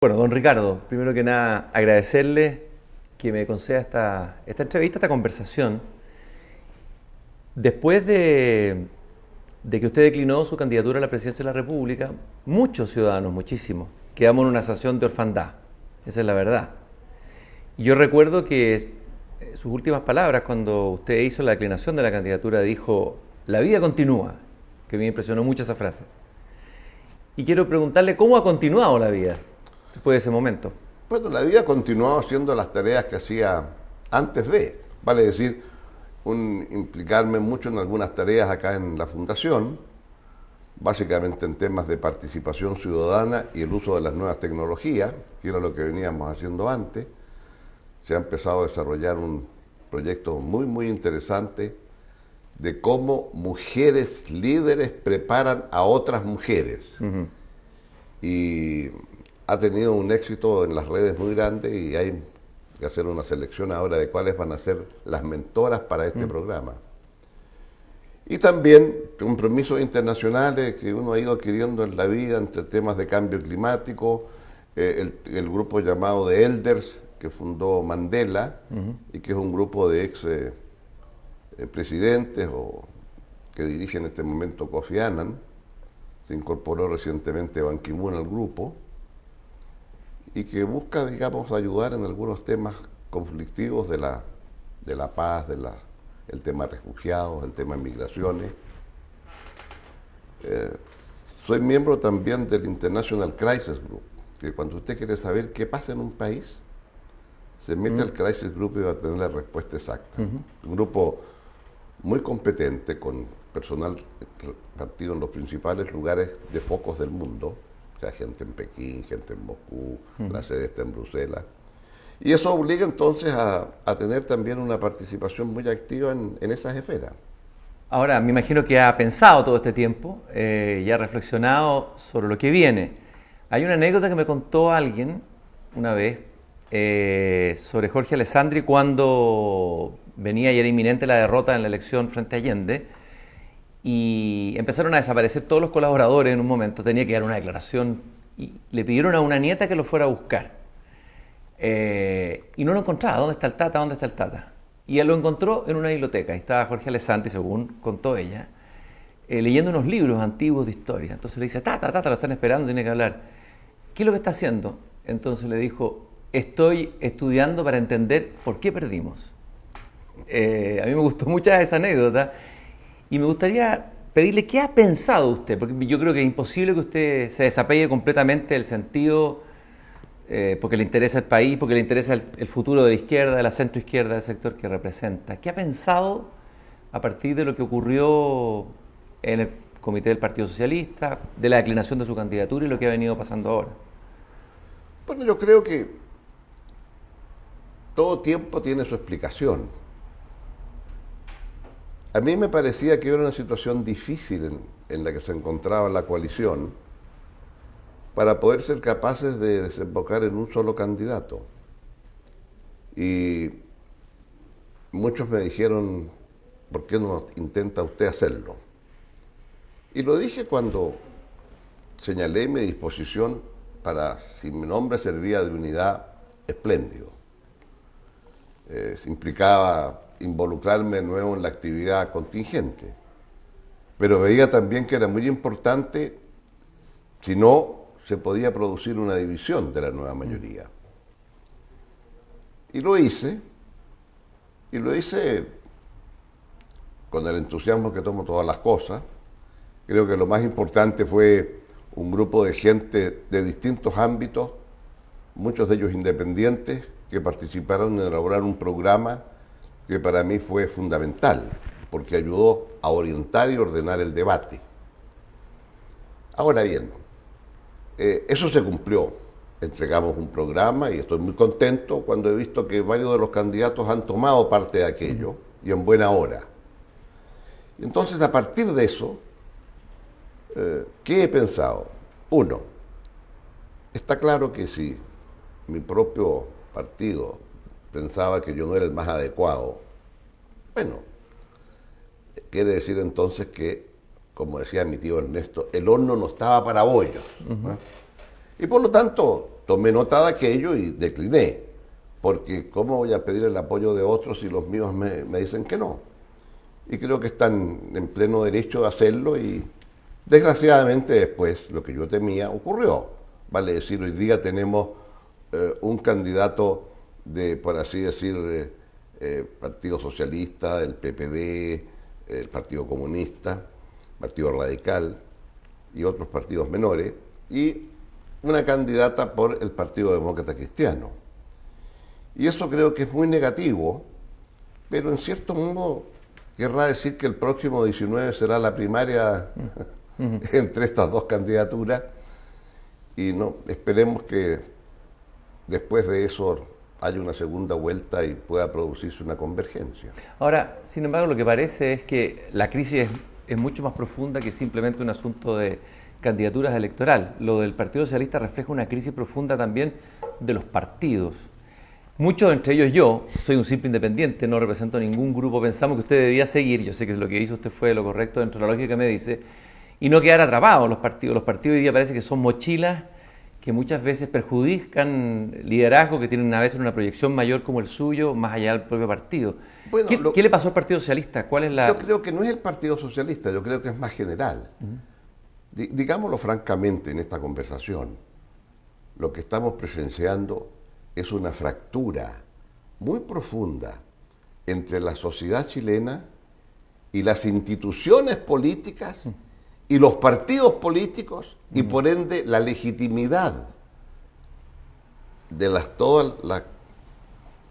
Bueno, don Ricardo, primero que nada, agradecerle que me conceda esta entrevista, esta conversación. Después de que usted declinó su candidatura a la presidencia de la República, muchos ciudadanos, muchísimos, quedamos en una sensación de orfandad. Esa es la verdad. Y yo recuerdo que sus últimas palabras, cuando usted hizo la declinación de la candidatura, dijo: la vida continúa, que me impresionó mucho esa frase. Y quiero preguntarle cómo ha continuado la vida después de ese momento. Bueno, la vida ha continuado haciendo las tareas que hacía antes de, vale decir, implicarme mucho en algunas tareas acá en la Fundación, básicamente en temas de participación ciudadana y el uso de las nuevas tecnologías, que era lo que veníamos haciendo antes. Se ha empezado a desarrollar un proyecto muy interesante de cómo mujeres líderes preparan a otras mujeres. Y ha tenido un éxito en las redes muy grande y hay que hacer una selección ahora de cuáles van a ser las mentoras para este programa. Y también compromisos internacionales que uno ha ido adquiriendo en la vida entre temas de cambio climático, el grupo llamado The Elders, que fundó Mandela, y que es un grupo de ex presidentes o que dirige en este momento Kofi Annan. Se incorporó recientemente Ban Ki-moon al grupo y que busca, digamos, ayudar en algunos temas conflictivos de la paz, el tema refugiados, el tema migraciones. Soy miembro también del International Crisis Group, que cuando usted quiere saber qué pasa en un país, se mete al Crisis Group y va a tener la respuesta exacta. Un grupo muy competente, con personal partido en los principales lugares de focos del mundo, o sea, gente en Pekín, gente en Moscú, la sede está en Bruselas. Y eso obliga entonces a tener también una participación muy activa en esas esferas. Ahora, me imagino que ha pensado todo este tiempo y ha reflexionado sobre lo que viene. Hay una anécdota que me contó alguien una vez sobre Jorge Alessandri cuando venía y era inminente la derrota en la elección frente a Allende y empezaron a desaparecer todos los colaboradores en un momento. Tenía que dar una declaración y le pidieron a una nieta que lo fuera a buscar. Y no lo encontraba. ¿Dónde está el Tata? ¿Dónde está el Tata? Y él lo encontró en una biblioteca. Ahí estaba Jorge Alessandri, según contó ella, leyendo unos libros antiguos de historia. Entonces le dice: Tata, lo están esperando, tiene que hablar. ¿Qué es lo que está haciendo? Entonces le dijo: estoy estudiando para entender por qué perdimos. A mí me gustó mucho esa anécdota y me gustaría pedirle qué ha pensado usted, porque yo creo que es imposible que usted se desapegue completamente del sentido, porque le interesa el país, porque le interesa el futuro de la izquierda, de la centroizquierda, del sector que representa. ¿Qué ha pensado a partir de lo que ocurrió en el comité del Partido Socialista, de la declinación de su candidatura y lo que ha venido pasando ahora? Bueno, yo creo que todo tiempo tiene su explicación. A mí me parecía que era una situación difícil en la que se encontraba la coalición para poder ser capaces de desembocar en un solo candidato. Y muchos me dijeron: ¿por qué no intenta usted hacerlo? Y lo dije cuando señalé mi disposición para, si mi nombre servía de unidad, espléndido. Se implicaba involucrarme de nuevo en la actividad contingente, pero veía también que era muy importante, si no, se podía producir una división de la nueva mayoría. Y lo hice con el entusiasmo que tomo todas las cosas. Creo que lo más importante fue un grupo de gente de distintos ámbitos, muchos de ellos independientes, que participaron en elaborar un programa que para mí fue fundamental, porque ayudó a orientar y ordenar el debate. Ahora bien, eso se cumplió. Entregamos un programa y estoy muy contento cuando he visto que varios de los candidatos han tomado parte de aquello, y en buena hora. Entonces, a partir de eso, ¿qué he pensado? Uno, está claro que si mi propio partido pensaba que yo no era el más adecuado, bueno, quiere decir entonces que, como decía mi tío Ernesto, el horno no estaba para bollos, ¿no? Y por lo tanto, tomé nota de aquello y decliné, porque ¿cómo voy a pedir el apoyo de otros si los míos me dicen que no? Y creo que están en pleno derecho de hacerlo y desgraciadamente después lo que yo temía ocurrió. Vale decir, hoy día tenemos un candidato de, por así decir, Partido Socialista, el PPD, el Partido Comunista, Partido Radical y otros partidos menores, y una candidata por el Partido Demócrata Cristiano. Y eso creo que es muy negativo, pero en cierto modo querrá decir que el próximo 19 será la primaria entre estas dos candidaturas, y no, esperemos que después de eso haya una segunda vuelta y pueda producirse una convergencia. Ahora, sin embargo, lo que parece es que la crisis es mucho más profunda que simplemente un asunto de candidaturas electorales. Lo del Partido Socialista refleja una crisis profunda también de los partidos. Muchos, entre ellos yo, soy un simple independiente, no represento a ningún grupo, pensamos que usted debía seguir, yo sé que lo que hizo usted fue lo correcto dentro de la lógica que me dice, y no quedar atrapados los partidos. Los partidos hoy día parece que son mochilas que muchas veces perjudican liderazgos que tienen a veces una proyección mayor como el suyo, más allá del propio partido. Bueno, ¿Qué le pasó al Partido Socialista? ¿Cuál es la...? Yo creo que no es el Partido Socialista, yo creo que es más general. Digámoslo francamente en esta conversación, lo que estamos presenciando es una fractura muy profunda entre la sociedad chilena y las instituciones políticas y los partidos políticos y por ende la legitimidad de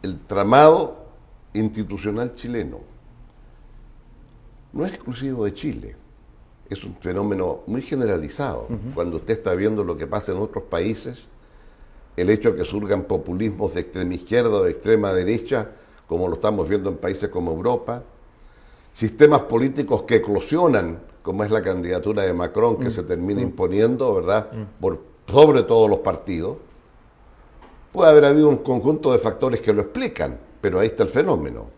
el tramado institucional chileno. No es exclusivo de Chile, es un fenómeno muy generalizado. Cuando usted está viendo lo que pasa en otros países, el hecho de que surjan populismos de extrema izquierda o de extrema derecha, como lo estamos viendo en países como Europa, sistemas políticos que eclosionan, como es la candidatura de Macron, que se termina imponiendo, ¿verdad?, sobre todos los partidos. Puede haber habido un conjunto de factores que lo explican, pero ahí está el fenómeno.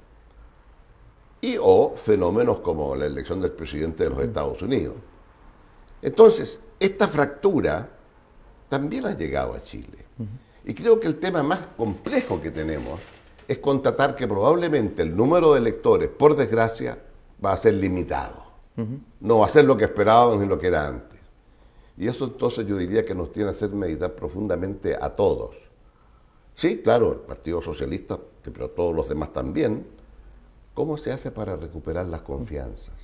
O fenómenos como la elección del presidente de los Estados Unidos. Entonces, esta fractura también ha llegado a Chile. Y creo que el tema más complejo que tenemos es constatar que probablemente el número de electores, por desgracia, va a ser limitado. No va a ser lo que esperábamos ni lo que era antes. Y eso entonces yo diría que nos tiene que hacer meditar profundamente a todos. Sí, claro, el Partido Socialista, pero todos los demás también. ¿Cómo se hace para recuperar las confianzas?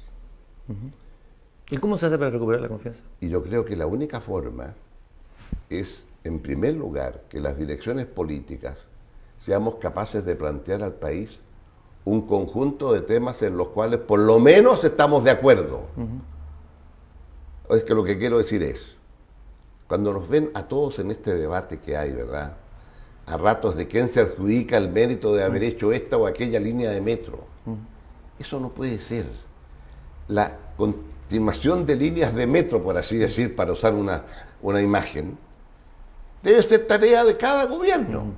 ¿Y cómo se hace para recuperar la confianza? Y yo creo que la única forma es, en primer lugar, que las direcciones políticas seamos capaces de plantear al país un conjunto de temas en los cuales por lo menos estamos de acuerdo. Es que lo que quiero decir es, cuando nos ven a todos en este debate que hay, ¿verdad?, a ratos de quién se adjudica el mérito de haber hecho esta o aquella línea de metro, eso no puede ser. La continuación de líneas de metro, por así decir, para usar una imagen, debe ser tarea de cada gobierno.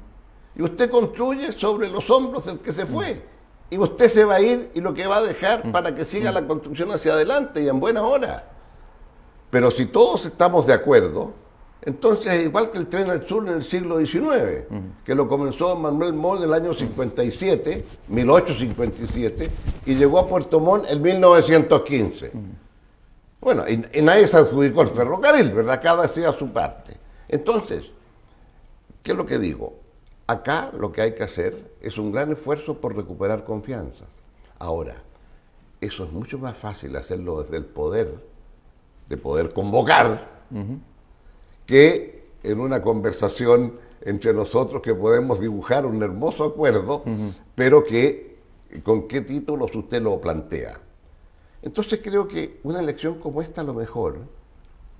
Y usted construye sobre los hombros del que se fue. Y usted se va a ir y lo que va a dejar para que siga la construcción hacia adelante y en buena hora. Pero si todos estamos de acuerdo, entonces es igual que el tren al sur en el siglo XIX, que lo comenzó Manuel Montt en el año 57, 1857, y llegó a Puerto Montt en 1915. Bueno, y nadie se adjudicó el ferrocarril, ¿verdad? Cada hacía su parte. Entonces, ¿qué es lo que digo? Acá lo que hay que hacer es un gran esfuerzo por recuperar confianzas. Ahora, eso es mucho más fácil hacerlo desde el poder, de poder convocar, que en una conversación entre nosotros que podemos dibujar un hermoso acuerdo, pero que con qué títulos usted lo plantea. Entonces creo que una elección como esta, a lo mejor,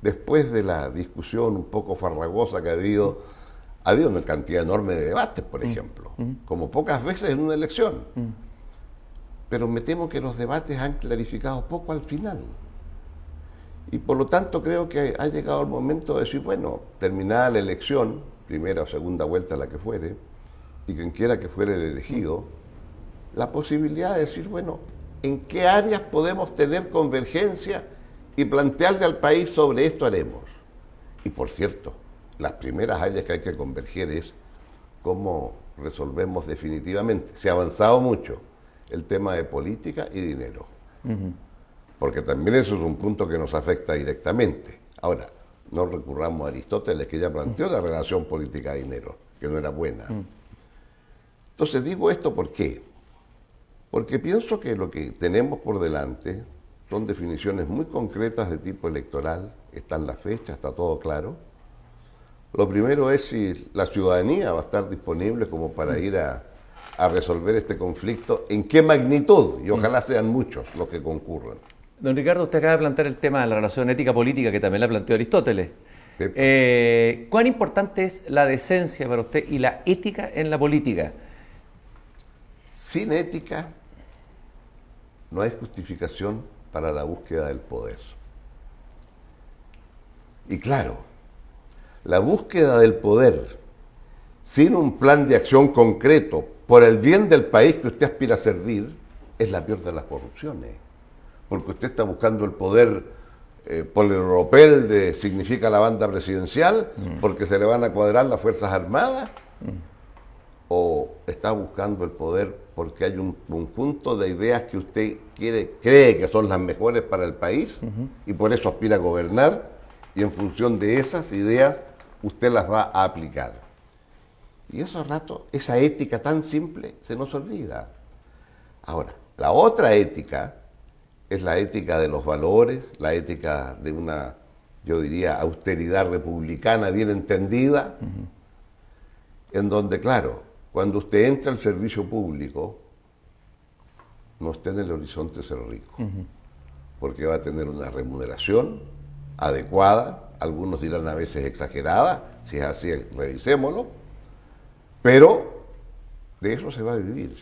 después de la discusión un poco farragosa que ha habido una cantidad enorme de debates, por ejemplo, como pocas veces en una elección. Pero me temo que los debates han clarificado poco al final. Y por lo tanto creo que ha llegado el momento de decir, bueno, terminada la elección, primera o segunda vuelta la que fuere, y quien quiera que fuera el elegido, la posibilidad de decir, bueno, ¿en qué áreas podemos tener convergencia y plantearle al país sobre esto haremos? Y por cierto, las primeras áreas que hay que converger es cómo resolvemos definitivamente. Se ha avanzado mucho el tema de política y dinero, porque también eso es un punto que nos afecta directamente. Ahora, no recurramos a Aristóteles, que ya planteó la relación política-dinero, que no era buena. Entonces digo esto ¿por qué? Porque pienso que lo que tenemos por delante son definiciones muy concretas de tipo electoral, están las fechas, está todo claro. Lo primero es si la ciudadanía va a estar disponible como para ir a resolver este conflicto, en qué magnitud, y ojalá sean muchos los que concurran. Don Ricardo, usted acaba de plantear el tema de la relación ética-política, que también la planteó Aristóteles. Sí. ¿Cuán importante es la decencia para usted y la ética en la política? Sin ética no hay justificación para la búsqueda del poder. Y claro, la búsqueda del poder sin un plan de acción concreto por el bien del país que usted aspira a servir es la peor de las corrupciones. Porque usted está buscando el poder por el ropel de significa la banda presidencial, porque se le van a cuadrar las Fuerzas Armadas, o está buscando el poder porque hay un conjunto de ideas que usted cree que son las mejores para el país y por eso aspira a gobernar, y en función de esas ideas usted las va a aplicar. Y esos ratos, esa ética tan simple se nos olvida. Ahora, la otra ética es la ética de los valores, la ética de una, yo diría, austeridad republicana bien entendida, en donde, claro, cuando usted entra al servicio público, no está en el horizonte ser rico, porque va a tener una remuneración adecuada, algunos dirán a veces exagerada, si es así, revisémoslo, pero de eso se va a vivir.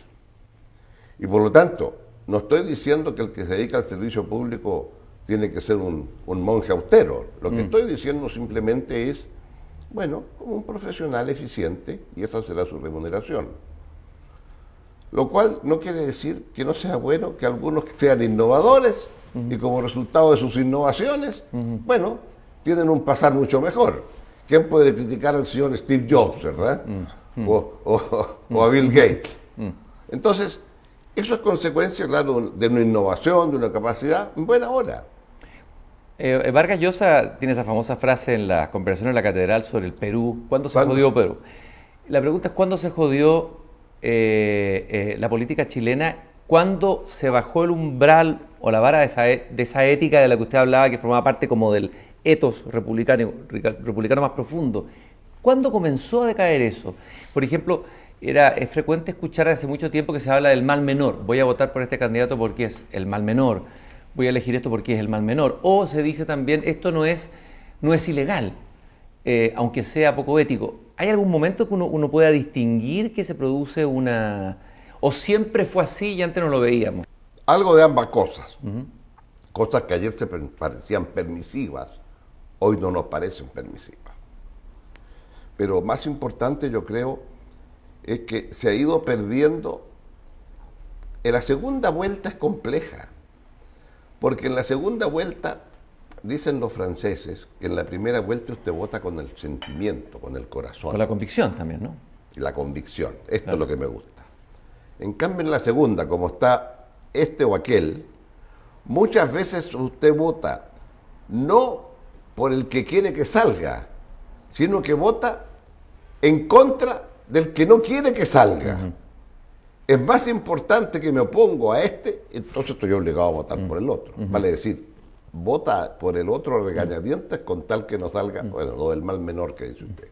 Y por lo tanto, no estoy diciendo que el que se dedica al servicio público tiene que ser un monje austero. Lo que estoy diciendo simplemente es, bueno, como un profesional eficiente, y esa será su remuneración. Lo cual no quiere decir que no sea bueno que algunos sean innovadores y como resultado de sus innovaciones, bueno, tienen un pasar mucho mejor. ¿Quién puede criticar al señor Steve Jobs, verdad? O a Bill Gates. Entonces, eso es consecuencia, claro, de una innovación, de una capacidad en buena hora. Vargas Llosa tiene esa famosa frase en la conversación en la catedral sobre el Perú. ¿Cuándo se jodió Perú? La pregunta es ¿cuándo se jodió la política chilena? ¿Cuándo se bajó el umbral o la vara de esa ética de la que usted hablaba, que formaba parte como del etos republicano más profundo? ¿Cuándo comenzó a decaer eso? Por ejemplo, es frecuente escuchar hace mucho tiempo que se habla del mal menor. Voy a votar por este candidato porque es el mal menor. Voy a elegir esto porque es el mal menor. O se dice también, esto no es ilegal, aunque sea poco ético. ¿Hay algún momento que uno pueda distinguir que se produce una... o siempre fue así y antes no lo veíamos? Algo de ambas cosas. Cosas que ayer se parecían permisivas, hoy no nos parecen permisivas. Pero más importante, yo creo, es que se ha ido perdiendo. En la segunda vuelta es compleja, porque en la segunda vuelta, dicen los franceses, que en la primera vuelta usted vota con el sentimiento, con el corazón. Con la convicción también, ¿no? Y la convicción, esto es lo que me gusta. En cambio, en la segunda, como está este o aquel, muchas veces usted vota no por el que quiere que salga, sino que vota en contra del que no quiere que salga. Es más importante que me opongo a este, entonces estoy obligado a votar por el otro. Vale decir, vota por el otro a regañadientes con tal que no salga, bueno, lo del mal menor que dice usted.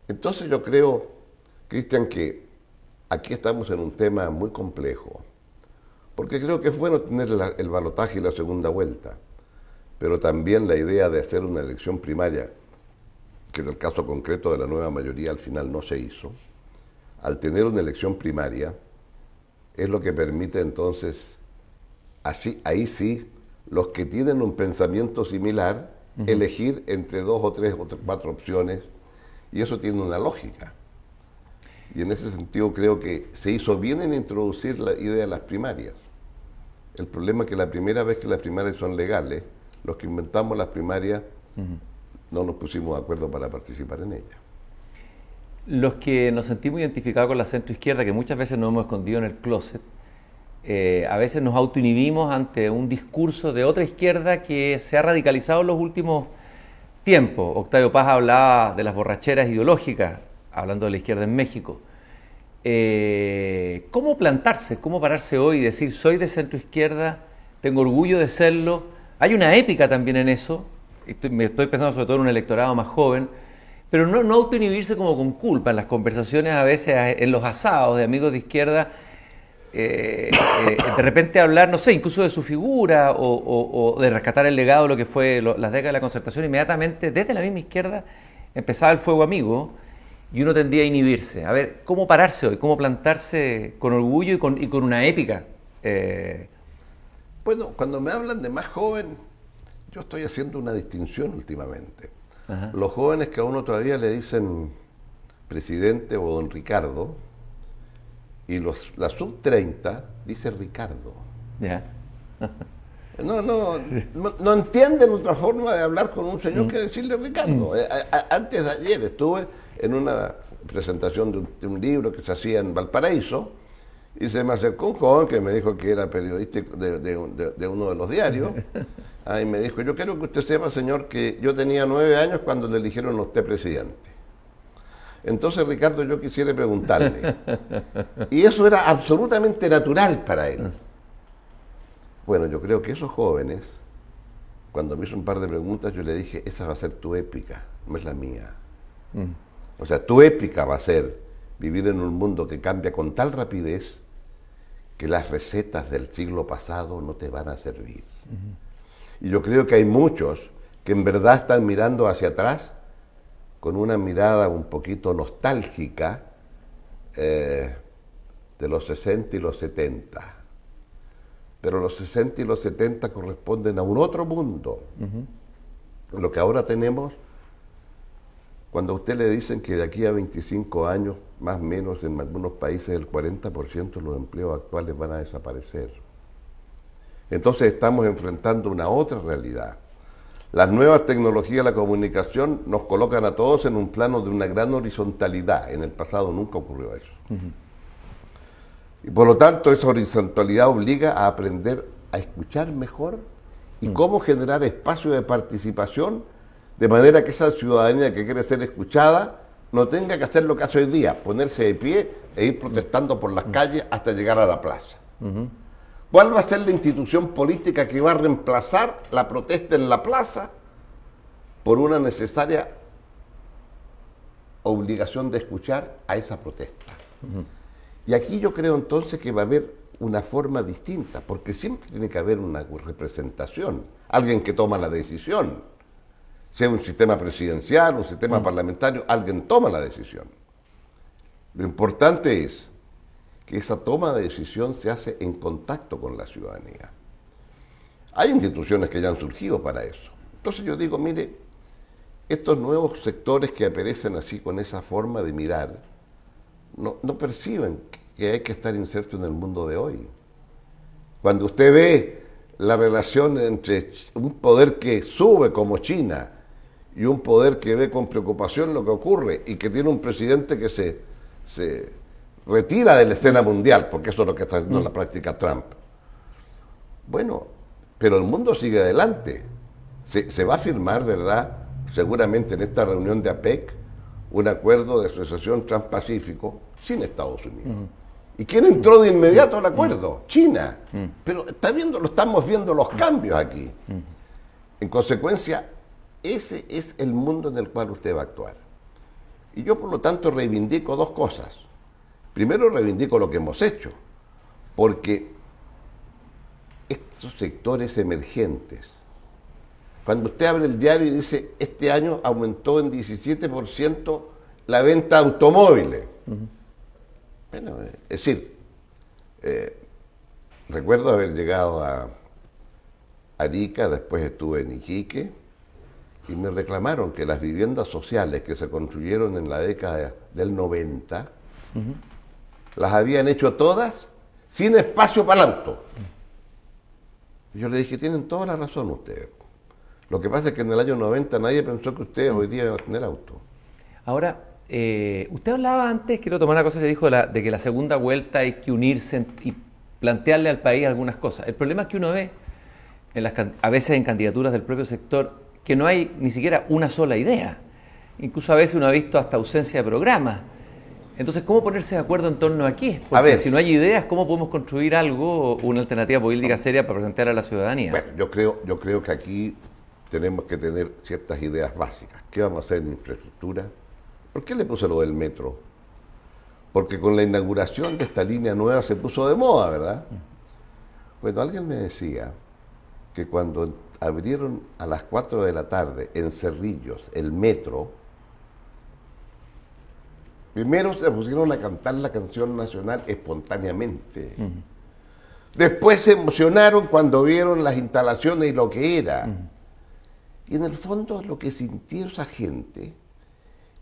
Entonces yo creo, Cristian, que aquí estamos en un tema muy complejo, porque creo que es bueno tener el balotaje y la segunda vuelta, pero también la idea de hacer una elección primaria, que en el caso concreto de la nueva mayoría al final no se hizo. Al tener una elección primaria, es lo que permite entonces, ahí sí, los que tienen un pensamiento similar, elegir entre 2 o 3 o 4 opciones, y eso tiene una lógica. Y en ese sentido creo que se hizo bien en introducir la idea de las primarias. El problema es que la primera vez que las primarias son legales, los que inventamos las primarias no nos pusimos de acuerdo para participar en ella. Los que nos sentimos identificados con la centroizquierda, que muchas veces nos hemos escondido en el closet, a veces nos autoinhibimos ante un discurso de otra izquierda que se ha radicalizado en los últimos tiempos. Octavio Paz hablaba de las borracheras ideológicas, hablando de la izquierda en México. ¿Cómo plantarse, cómo pararse hoy y decir soy de centroizquierda, tengo orgullo de serlo? Hay una épica también en eso, me estoy pensando sobre todo en un electorado más joven, pero no autoinhibirse como con culpa en las conversaciones, a veces en los asados de amigos de izquierda, de repente hablar, no sé, incluso de su figura o de rescatar el legado de lo que fue las décadas de la Concertación. Inmediatamente desde la misma izquierda empezaba el fuego amigo y uno tendía a inhibirse. A ver, ¿cómo pararse hoy? ¿Cómo plantarse con orgullo y con una épica? Bueno, cuando me hablan de más joven, yo estoy haciendo una distinción últimamente. Ajá. Los jóvenes que a uno todavía le dicen presidente o don Ricardo, y la sub-30 dice Ricardo. Ya. No entienden otra forma de hablar con un señor que decirle Ricardo. Antes de ayer estuve en una presentación de un libro que se hacía en Valparaíso y se me acercó un joven que me dijo que era periodista de uno de los diarios. Y me dijo, yo quiero que usted sepa, señor, que yo tenía 9 años cuando le eligieron a usted presidente. Entonces, Ricardo, yo quisiera preguntarle. Y eso era absolutamente natural para él. Bueno, yo creo que esos jóvenes, cuando me hizo un par de preguntas, yo le dije, esa va a ser tu épica, no es la mía. O sea, tu épica va a ser vivir en un mundo que cambia con tal rapidez que las recetas del siglo pasado no te van a servir. Y yo creo que hay muchos que en verdad están mirando hacia atrás con una mirada un poquito nostálgica de los 60 y los 70. Pero los 60 y los 70 corresponden a un otro mundo. Lo que ahora tenemos, cuando a usted le dicen que de aquí a 25 años, más o menos en algunos países el 40% de los empleos actuales van a desaparecer. Entonces estamos enfrentando una otra realidad. Las nuevas tecnologías de la comunicación nos colocan a todos en un plano de una gran horizontalidad. En el pasado nunca ocurrió eso. Y por lo tanto, esa horizontalidad obliga a aprender a escuchar mejor y cómo generar espacio de participación de manera que esa ciudadanía que quiere ser escuchada no tenga que hacer lo que hace hoy día, ponerse de pie e ir protestando por las calles hasta llegar a la plaza. ¿Cuál va a ser la institución política que va a reemplazar la protesta en la plaza por una necesaria obligación de escuchar a esa protesta? Y aquí yo creo entonces que va a haber una forma distinta, porque siempre tiene que haber una representación, alguien que toma la decisión, sea un sistema presidencial, un sistema parlamentario, alguien toma la decisión. Lo importante es que esa toma de decisión se hace en contacto con la ciudadanía. Hay instituciones que ya han surgido para eso. Entonces yo digo, mire, estos nuevos sectores que aparecen así con esa forma de mirar, no perciben que hay que estar inserto en el mundo de hoy. Cuando usted ve la relación entre un poder que sube como China y un poder que ve con preocupación lo que ocurre y que tiene un presidente que se retira de la escena mundial, porque eso es lo que está haciendo en la práctica Trump. Bueno, pero el mundo sigue adelante. Se va a firmar, ¿verdad?, seguramente en esta reunión de APEC, un acuerdo de asociación transpacífico sin Estados Unidos. ¿Y quién entró de inmediato al acuerdo? China. Pero estamos viendo los cambios aquí. En consecuencia, ese es el mundo en el cual usted va a actuar. Y yo, por lo tanto, reivindico dos cosas. Primero, reivindico lo que hemos hecho, porque estos sectores emergentes, cuando usted abre el diario y dice, este año aumentó en 17% la venta de automóviles. Bueno, es decir, recuerdo haber llegado a Arica, después estuve en Iquique, y me reclamaron que las viviendas sociales que se construyeron en la década del 90, las habían hecho todas sin espacio para el auto. Y yo le dije, tienen toda la razón ustedes. Lo que pasa es que en el año 90 nadie pensó que ustedes hoy día iban a tener auto. Ahora, usted hablaba antes, quiero tomar una cosa que dijo de que la segunda vuelta hay que unirse y plantearle al país algunas cosas. El problema es que uno ve, a veces en candidaturas del propio sector, que no hay ni siquiera una sola idea. Incluso a veces uno ha visto hasta ausencia de programas. Entonces, ¿cómo ponerse de acuerdo en torno a qué? Porque si no hay ideas, ¿cómo podemos construir algo, una alternativa política seria para presentar a la ciudadanía? Bueno, yo creo que aquí tenemos que tener ciertas ideas básicas. ¿Qué vamos a hacer en infraestructura? ¿Por qué le puse lo del metro? Porque con la inauguración de esta línea nueva se puso de moda, ¿verdad? Bueno, alguien me decía que cuando abrieron a las 4 de la tarde en Cerrillos el metro, primero se pusieron a cantar la canción nacional espontáneamente. Después se emocionaron cuando vieron las instalaciones y lo que era. Y en el fondo lo que sintió esa gente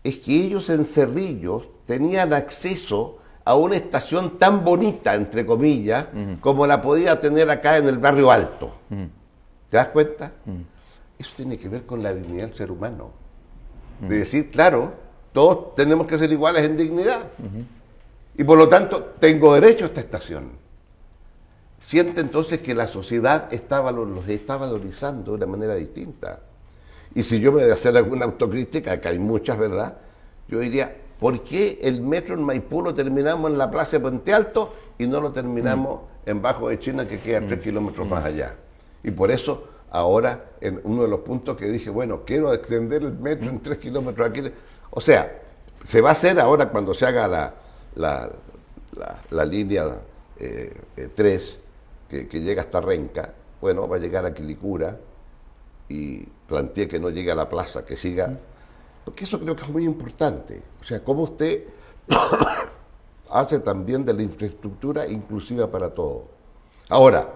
es que ellos en Cerrillos tenían acceso a una estación tan bonita, entre comillas, como la podía tener acá en el Barrio Alto. ¿Te das cuenta? Eso tiene que ver con la dignidad del ser humano. De decir, claro, todos tenemos que ser iguales en dignidad. Y por lo tanto, tengo derecho a esta estación. Siente entonces que la sociedad los está valorizando de una manera distinta. Y si yo me voy a hacer alguna autocrítica, que hay muchas, ¿verdad? Yo diría, ¿por qué el metro en Maipú lo terminamos en la plaza de Puente Alto y no lo terminamos en Bajo de China, que queda 3 kilómetros más allá? Y por eso, ahora, en uno de los puntos que dije, bueno, quiero extender el metro en 3 kilómetros aquí. O sea, se va a hacer ahora cuando se haga la línea 3, que llega hasta Renca, bueno, va a llegar a Quilicura, y planteé que no llegue a la plaza, que siga, porque eso creo que es muy importante. O sea, cómo usted hace también de la infraestructura inclusiva para todo. Ahora,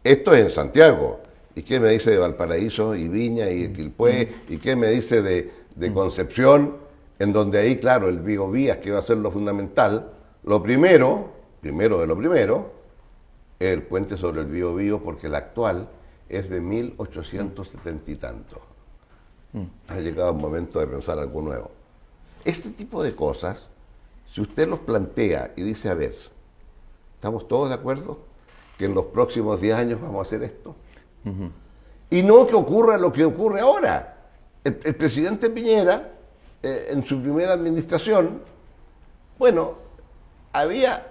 esto es en Santiago. ¿Y qué me dice de Valparaíso y Viña y Quilpué? ¿Y qué me dice de Concepción? En donde ahí, claro, el Biovías, que va a ser lo fundamental. Lo primero de lo primero, es el puente sobre el Biobío, porque el actual es de 1870 y tanto. Ha llegado el momento de pensar algo nuevo. Este tipo de cosas, si usted los plantea y dice, a ver, ¿estamos todos de acuerdo que en los próximos 10 años vamos a hacer esto? Y no que ocurra lo que ocurre ahora. El presidente Piñera, en su primera administración, bueno, había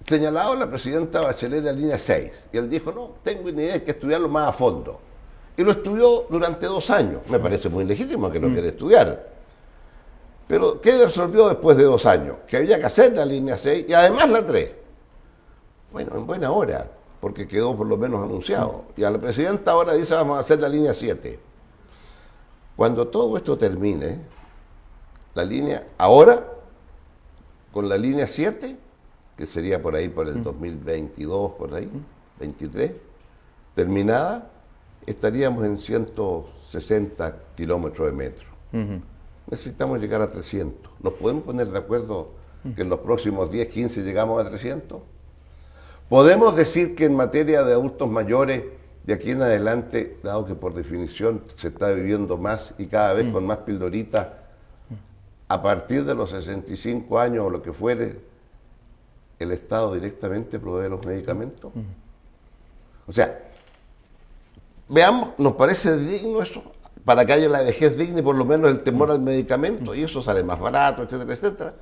señalado a la presidenta Bachelet de la línea 6. Y él dijo, no, tengo una idea, hay que estudiarlo más a fondo. Y lo estudió durante 2 años. Me parece muy legítimo que lo quiera estudiar. Pero, ¿qué resolvió después de 2 años? Que había que hacer la línea 6 y además la 3. Bueno, en buena hora, porque quedó por lo menos anunciado. Y a la presidenta ahora dice, vamos a hacer la línea 7. Cuando todo esto termine, la línea, ahora, con la línea 7, que sería por ahí por el 2022, por ahí, 23, terminada, estaríamos en 160 kilómetros de metro. Necesitamos llegar a 300. ¿Nos podemos poner de acuerdo que en los próximos 10, 15 llegamos a 300? ¿Podemos decir que en materia de adultos mayores, de aquí en adelante, dado que por definición se está viviendo más y cada vez con más pildoritas, a partir de los 65 años o lo que fuere, el Estado directamente provee los medicamentos? O sea, veamos, ¿nos parece digno eso? Para que haya la vejez digna y por lo menos el temor al medicamento, y eso sale más barato, etcétera, etcétera,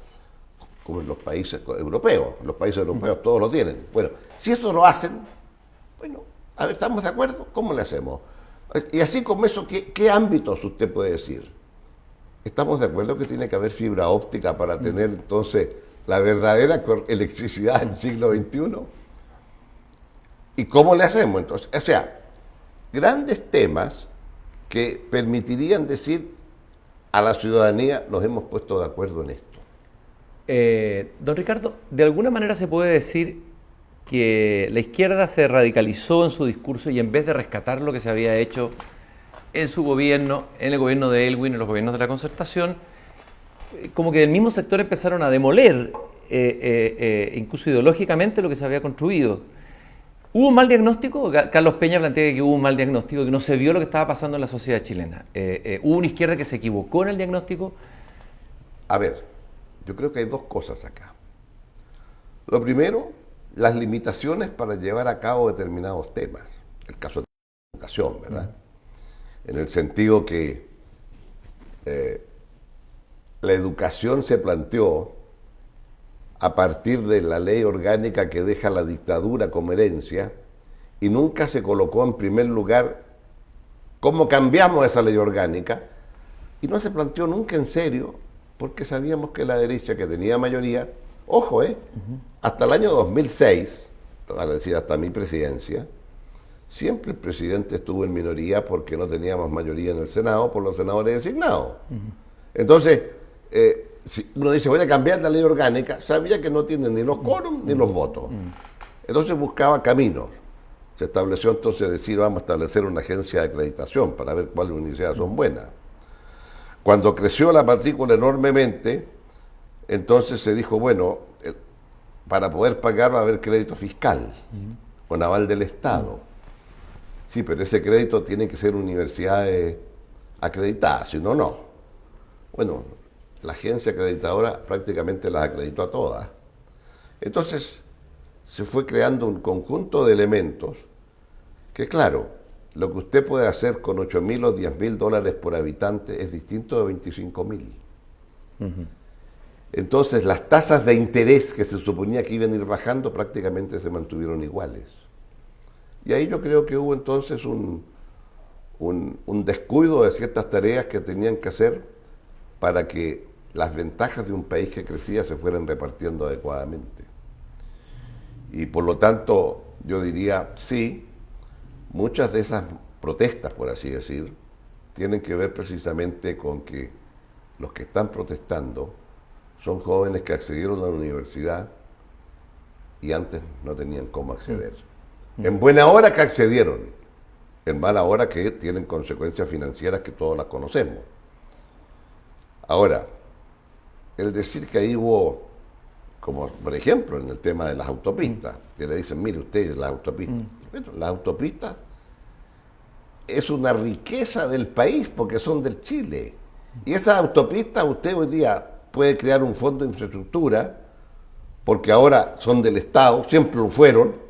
como en los países europeos. En los países europeos todos lo tienen. Bueno, si eso lo hacen, bueno, a ver, ¿estamos de acuerdo? ¿Cómo le hacemos? Y así como eso, ¿qué ámbitos usted puede decir? ¿Estamos de acuerdo que tiene que haber fibra óptica para tener entonces la verdadera electricidad del siglo XXI? ¿Y cómo le hacemos entonces? O sea, grandes temas que permitirían decir a la ciudadanía, nos hemos puesto de acuerdo en esto. Don Ricardo, de alguna manera se puede decir que la izquierda se radicalizó en su discurso y en vez de rescatar lo que se había hecho en su gobierno, en el gobierno de Elwin, en los gobiernos de la Concertación, como que del mismo sector empezaron a demoler, incluso ideológicamente, lo que se había construido. ¿Hubo un mal diagnóstico? Carlos Peña plantea que hubo un mal diagnóstico, que no se vio lo que estaba pasando en la sociedad chilena. ¿Hubo una izquierda que se equivocó en el diagnóstico? A ver, yo creo que hay dos cosas acá. Lo primero, las limitaciones para llevar a cabo determinados temas. El caso de la educación, ¿verdad? En el sentido que la educación se planteó a partir de la ley orgánica que deja la dictadura como herencia y nunca se colocó en primer lugar cómo cambiamos esa ley orgánica y no se planteó nunca en serio porque sabíamos que la derecha que tenía mayoría, ojo, hasta el año 2006, para decir hasta mi presidencia, siempre el presidente estuvo en minoría porque no teníamos mayoría en el Senado por los senadores designados. Entonces, si uno dice, voy a cambiar la ley orgánica, sabía que no tiene ni los quórums ni los votos. Entonces buscaba caminos. Se estableció entonces decir, vamos a establecer una agencia de acreditación para ver cuáles universidades son buenas. Cuando creció la matrícula enormemente, entonces se dijo, bueno, para poder pagar va a haber crédito fiscal, con aval del Estado. Sí, pero ese crédito tiene que ser universidades acreditadas, si no, no. Bueno, la agencia acreditadora prácticamente las acreditó a todas. Entonces, se fue creando un conjunto de elementos que, claro, lo que usted puede hacer con 8.000 o 10.000 dólares por habitante es distinto de 25.000. Entonces, las tasas de interés que se suponía que iban a ir bajando prácticamente se mantuvieron iguales. Y ahí yo creo que hubo entonces un descuido de ciertas tareas que tenían que hacer para que las ventajas de un país que crecía se fueran repartiendo adecuadamente. Y por lo tanto, yo diría, sí, muchas de esas protestas, por así decir, tienen que ver precisamente con que los que están protestando son jóvenes que accedieron a la universidad y antes no tenían cómo acceder. En buena hora que accedieron, en mala hora que tienen consecuencias financieras que todos las conocemos. Ahora, el decir que ahí hubo, como por ejemplo en el tema de las autopistas, que le dicen, mire ustedes, las autopistas. Bueno, las autopistas es una riqueza del país porque son del Chile. Y esas autopistas usted hoy día puede crear un fondo de infraestructura, porque ahora son del Estado, siempre lo fueron,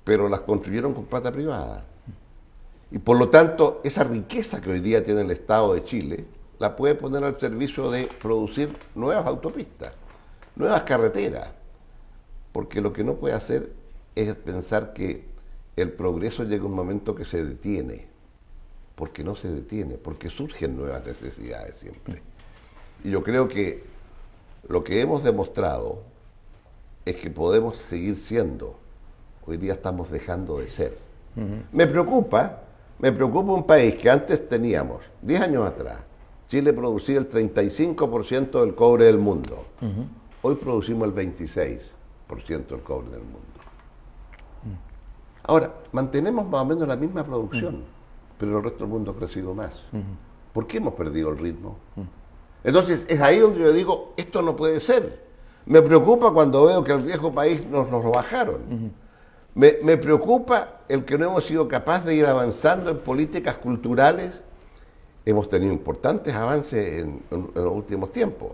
pero las construyeron con plata privada. Y por lo tanto, esa riqueza que hoy día tiene el Estado de Chile, la puede poner al servicio de producir nuevas autopistas, nuevas carreteras, porque lo que no puede hacer es pensar que el progreso llega un momento que se detiene, porque no se detiene, porque surgen nuevas necesidades siempre. Y yo creo que lo que hemos demostrado es que podemos seguir siendo, hoy día estamos dejando de ser. Me preocupa un país que antes teníamos, 10 años atrás, Chile producía el 35% del cobre del mundo. Hoy producimos el 26% del cobre del mundo. Ahora, mantenemos más o menos la misma producción, pero el resto del mundo ha crecido más. ¿Por qué hemos perdido el ritmo? Entonces, es ahí donde yo digo, esto no puede ser. Me preocupa cuando veo que el viejo país nos lo bajaron. Me preocupa el que no hemos sido capaces de ir avanzando en políticas culturales. Hemos tenido importantes avances en los últimos tiempos,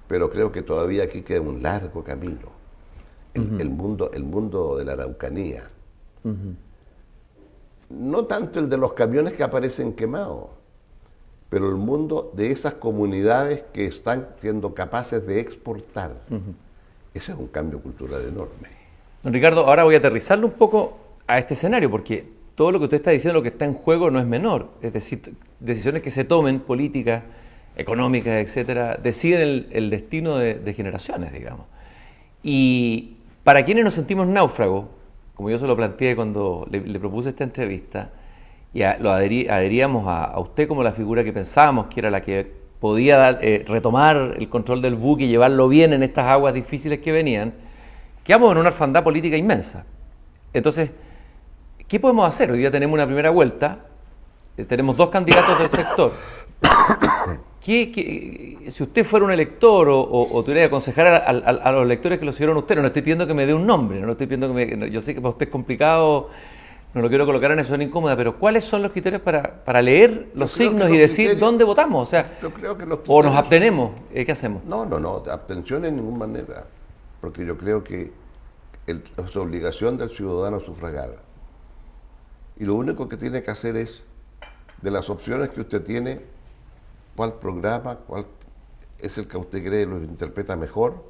pero creo que todavía aquí queda un largo camino. El mundo de la Araucanía. No tanto el de los camiones que aparecen quemados, pero el mundo de esas comunidades que están siendo capaces de exportar. Ese es un cambio cultural enorme. Don Ricardo, ahora voy a aterrizarlo un poco a este escenario, porque todo lo que usted está diciendo, lo que está en juego no es menor. Es decir, decisiones que se tomen, políticas, económicas, etcétera, deciden el destino de generaciones, digamos. Y para quienes nos sentimos náufragos, como yo se lo planteé cuando le propuse esta entrevista, y adheríamos a usted como la figura que pensábamos que era la que podía retomar el control del buque y llevarlo bien en estas aguas difíciles que venían, quedamos en una orfandad política inmensa. Entonces, ¿qué podemos hacer? Hoy día tenemos una primera vuelta, tenemos dos candidatos del sector. Si usted fuera un elector o tuviera que aconsejar a los electores que lo siguieron a usted, no le estoy pidiendo que me dé un nombre, no le estoy pidiendo yo sé que para usted es complicado, no lo quiero colocar en una situación incómoda, pero ¿cuáles son los criterios para leer los signos y decir dónde votamos? O sea, yo creo que los o nos abstenemos, ¿qué hacemos? No, abstención en ninguna manera, porque yo creo que es obligación del ciudadano sufragar. Y lo único que tiene que hacer es, de las opciones que usted tiene, cuál programa, cuál es el que usted cree lo interpreta mejor,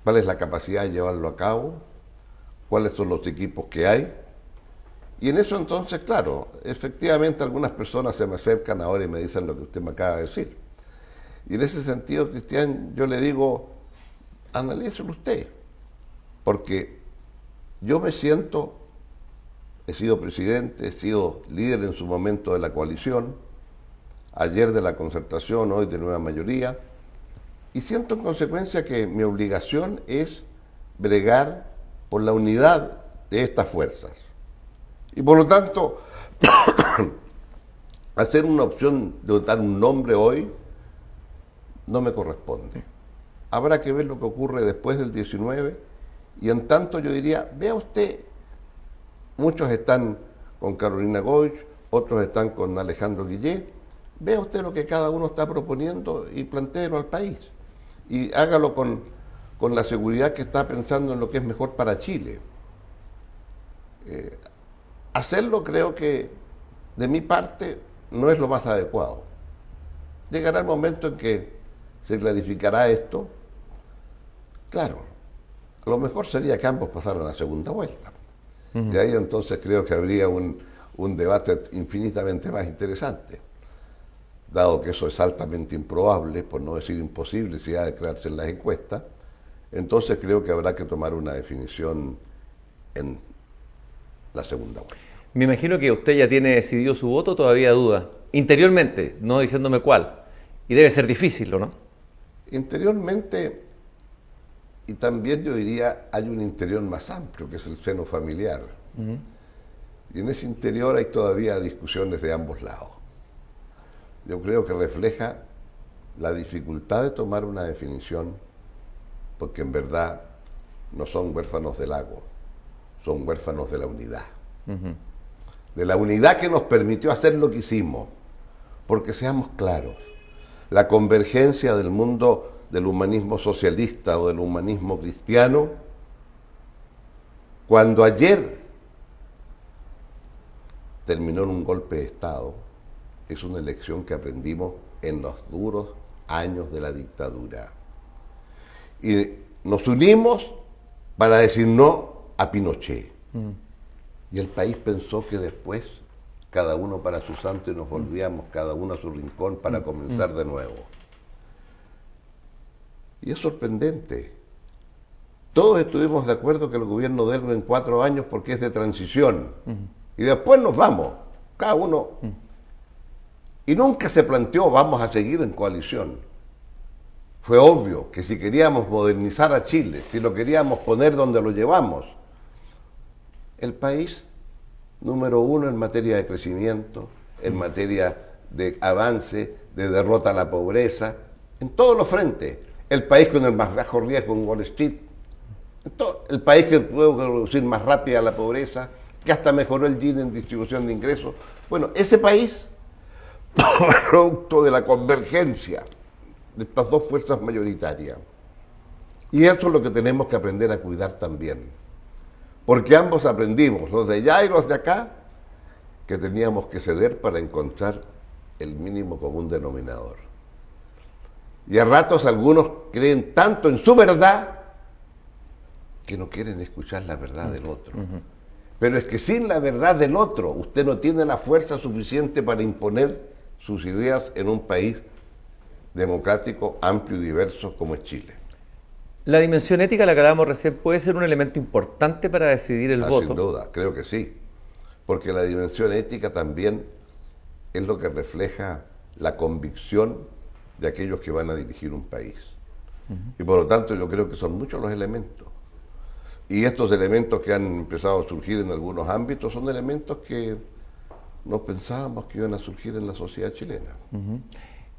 cuál es la capacidad de llevarlo a cabo, cuáles son los equipos que hay. Y en eso entonces, claro, efectivamente algunas personas se me acercan ahora y me dicen lo que usted me acaba de decir. Y en ese sentido, Cristian, yo le digo, analícelo usted, porque yo me siento, he sido presidente, he sido líder en su momento de la coalición, ayer de la concertación, hoy de nueva mayoría, y siento en consecuencia que mi obligación es bregar por la unidad de estas fuerzas. Y por lo tanto, hacer una opción de dar un nombre hoy no me corresponde. Habrá que ver lo que ocurre después del 19, y en tanto yo diría, vea usted, muchos están con Carolina Goich, otros están con Alejandro Guillé, vea usted lo que cada uno está proponiendo y plantéelo al país. Y hágalo con la seguridad que está pensando en lo que es mejor para Chile. Hacerlo creo que de mi parte no es lo más adecuado. Llegará el momento en que se clarificará esto. Claro, a lo mejor sería que ambos pasaran a la segunda vuelta. Y ahí entonces creo que habría un debate infinitamente más interesante. Dado que eso es altamente improbable, por no decir imposible, si ha de crearse en las encuestas, entonces creo que habrá que tomar una definición en la segunda vuelta. Me imagino que usted ya tiene decidido su voto, todavía duda. Interiormente, no diciéndome cuál. Y debe ser difícil, ¿o no? Interiormente, y también yo diría, hay un interior más amplio, que es el seno familiar. Y en ese interior hay todavía discusiones de ambos lados. Yo creo que refleja la dificultad de tomar una definición, porque en verdad no son huérfanos del lago, son huérfanos de la unidad. De la unidad que nos permitió hacer lo que hicimos. Porque seamos claros, la convergencia del mundo del humanismo socialista o del humanismo cristiano, cuando ayer terminó en un golpe de Estado, es una lección que aprendimos en los duros años de la dictadura. Y nos unimos para decir no a Pinochet. Y el país pensó que después, cada uno para su santo, y nos volvíamos cada uno a su rincón para comenzar de nuevo. Y es sorprendente. Todos estuvimos de acuerdo que el gobierno debe en 4 años porque es de transición. Y después nos vamos, cada uno. Y nunca se planteó, vamos a seguir en coalición. Fue obvio que si queríamos modernizar a Chile, si lo queríamos poner donde lo llevamos, el país número 1 en materia de crecimiento, en materia de avance, de derrota a la pobreza, en todos los frentes. El país con el más bajo riesgo en Wall Street, el país que puede reducir más rápido la pobreza, que hasta mejoró el Gini en distribución de ingresos. Bueno, ese país, producto de la convergencia de estas dos fuerzas mayoritarias. Y eso es lo que tenemos que aprender a cuidar también. Porque ambos aprendimos, los de allá y los de acá, que teníamos que ceder para encontrar el mínimo común denominador. Y a ratos algunos creen tanto en su verdad que no quieren escuchar la verdad del otro. Pero es que sin la verdad del otro, usted no tiene la fuerza suficiente para imponer sus ideas en un país democrático, amplio y diverso como es Chile. La dimensión ética, la que hablábamos recién, puede ser un elemento importante para decidir el voto. Sin duda, creo que sí. Porque la dimensión ética también es lo que refleja la convicción de aquellos que van a dirigir un país. Y por lo tanto yo creo que son muchos los elementos. Y estos elementos que han empezado a surgir en algunos ámbitos son elementos que no pensábamos que iban a surgir en la sociedad chilena.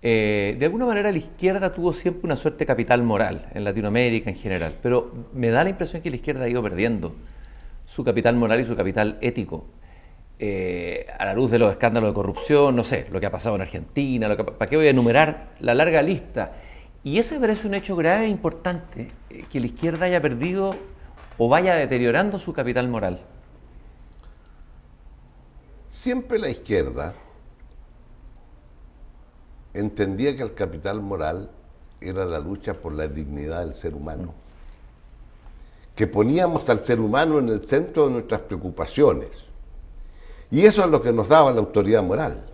De alguna manera la izquierda tuvo siempre una suerte de capital moral en Latinoamérica en general, pero me da la impresión que la izquierda ha ido perdiendo su capital moral y su capital ético. A la luz de los escándalos de corrupción, no sé, lo que ha pasado en Argentina, ¿para qué voy a enumerar la larga lista? Y ese me parece un hecho grave e importante, que la izquierda haya perdido o vaya deteriorando su capital moral. Siempre la izquierda entendía que el capital moral era la lucha por la dignidad del ser humano, que poníamos al ser humano en el centro de nuestras preocupaciones. Y eso es lo que nos daba la autoridad moral.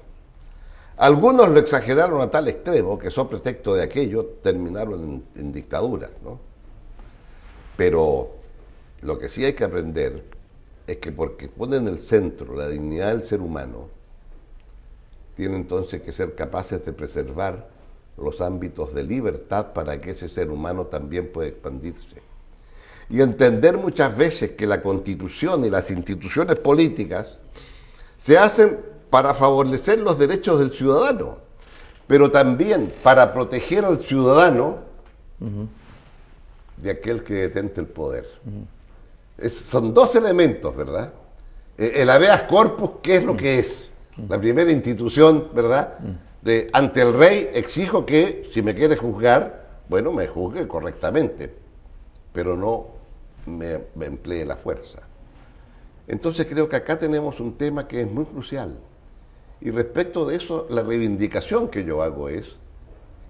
Algunos lo exageraron a tal extremo que, so pretexto de aquello, terminaron en dictaduras, ¿no? Pero lo que sí hay que aprender es que porque ponen en el centro la dignidad del ser humano, tienen entonces que ser capaces de preservar los ámbitos de libertad para que ese ser humano también pueda expandirse. Y entender muchas veces que la Constitución y las instituciones políticas se hacen para favorecer los derechos del ciudadano, pero también para proteger al ciudadano de aquel que detente el poder. Son dos elementos, ¿verdad? El habeas corpus, ¿qué es lo que es? La primera institución, ¿verdad? Ante el rey exijo que, si me quiere juzgar, bueno, me juzgue correctamente, pero no me emplee la fuerza. Entonces creo que acá tenemos un tema que es muy crucial. Y respecto de eso, la reivindicación que yo hago es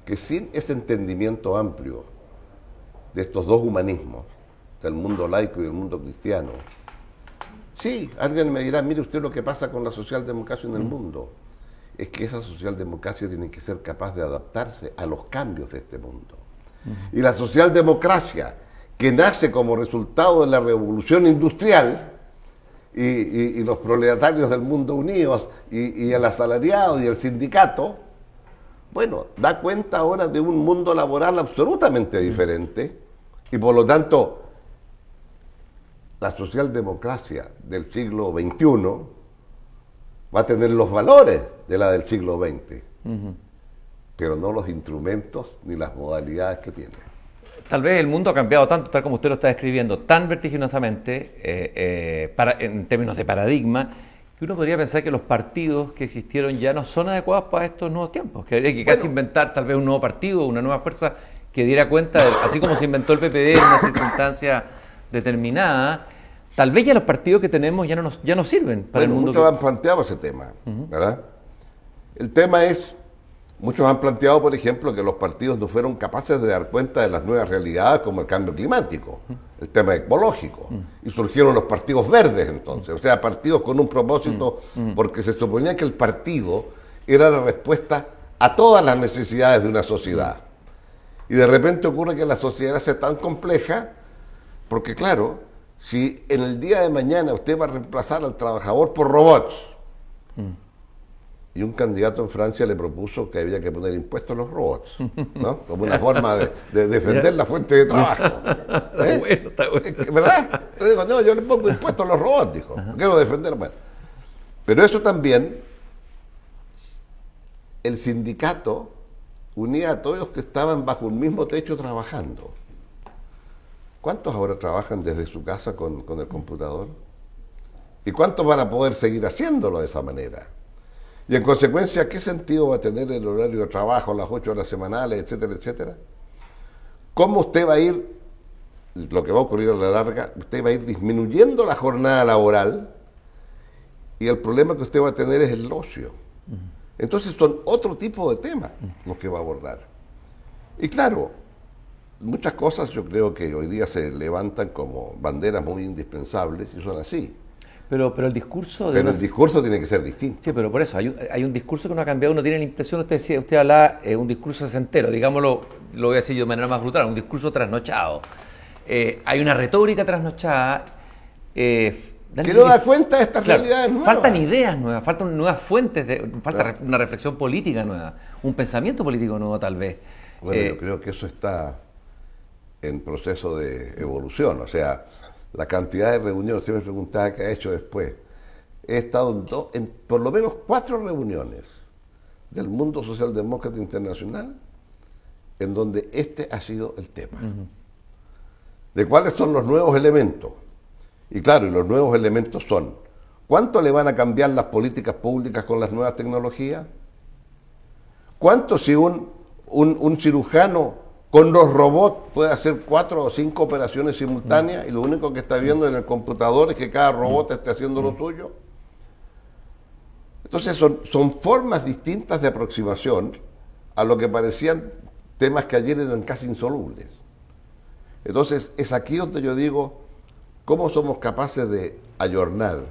que sin ese entendimiento amplio de estos dos humanismos, del mundo laico y del mundo cristiano, sí, alguien me dirá, mire usted lo que pasa con la socialdemocracia en el mundo, es que esa socialdemocracia tiene que ser capaz de adaptarse a los cambios de este mundo. Y la socialdemocracia, que nace como resultado de la revolución industrial, y los proletarios del mundo unidos, y el asalariado y el sindicato, bueno, da cuenta ahora de un mundo laboral absolutamente diferente, y por lo tanto, la socialdemocracia del siglo XXI va a tener los valores de la del siglo XX, pero no los instrumentos ni las modalidades que tiene. Tal vez el mundo ha cambiado tanto, tal como usted lo está describiendo, tan vertiginosamente, en términos de paradigma, que uno podría pensar que los partidos que existieron ya no son adecuados para estos nuevos tiempos, que habría que casi inventar tal vez un nuevo partido, una nueva fuerza que diera cuenta, así como se inventó el PPD en una circunstancia determinada, tal vez ya los partidos que tenemos ya no sirven para el mundo. Muchos han planteado ese tema, ¿verdad? El tema es, muchos han planteado, por ejemplo, que los partidos no fueron capaces de dar cuenta de las nuevas realidades como el cambio climático, el tema ecológico, y surgieron los partidos verdes entonces, o sea, partidos con un propósito, porque se suponía que el partido era la respuesta a todas las necesidades de una sociedad. Y de repente ocurre que la sociedad sea tan compleja, porque claro, si en el día de mañana usted va a reemplazar al trabajador por robots, y un candidato en Francia le propuso que había que poner impuestos a los robots, ¿no? Como una forma de defender la fuente de trabajo. Está bueno. ¿Verdad? Yo digo, no, yo le pongo impuestos a los robots, dijo. Quiero defender. Bueno. Pero eso también, el sindicato unía a todos los que estaban bajo un mismo techo trabajando. ¿Cuántos ahora trabajan desde su casa con el computador? ¿Y cuántos van a poder seguir haciéndolo de esa manera? Y en consecuencia, ¿qué sentido va a tener el horario de trabajo, las 8 horas semanales, etcétera, etcétera? ¿Cómo usted va a ir, lo que va a ocurrir a la larga, usted va a ir disminuyendo la jornada laboral y el problema que usted va a tener es el ocio? Entonces son otro tipo de temas los que va a abordar. Y claro, muchas cosas yo creo que hoy día se levantan como banderas muy indispensables y son así. Pero el discurso... Pero el discurso tiene que ser distinto. Sí, pero por eso, hay un discurso que no ha cambiado, uno tiene la impresión, usted hablaba un discurso sesentero, digámoslo, lo voy a decir yo de manera más brutal, un discurso trasnochado. Hay una retórica trasnochada. Que no da cuenta de estas realidades nuevas. Faltan ideas nuevas, faltan nuevas fuentes, falta una reflexión política nueva, un pensamiento político nuevo tal vez. Bueno, yo creo que eso está en proceso de evolución, o sea... La cantidad de reuniones, se me preguntaba qué ha hecho después. He estado en por lo menos 4 reuniones del mundo socialdemócrata internacional en donde este ha sido el tema. De cuáles son los nuevos elementos. Y claro, y los nuevos elementos son, ¿cuánto le van a cambiar las políticas públicas con las nuevas tecnologías? ¿Cuánto si un cirujano con los robots puede hacer 4 o 5 operaciones simultáneas y lo único que está viendo en el computador es que cada robot esté haciendo lo suyo? Entonces son formas distintas de aproximación a lo que parecían temas que ayer eran casi insolubles. Entonces es aquí donde yo digo, ¿cómo somos capaces de ayornar?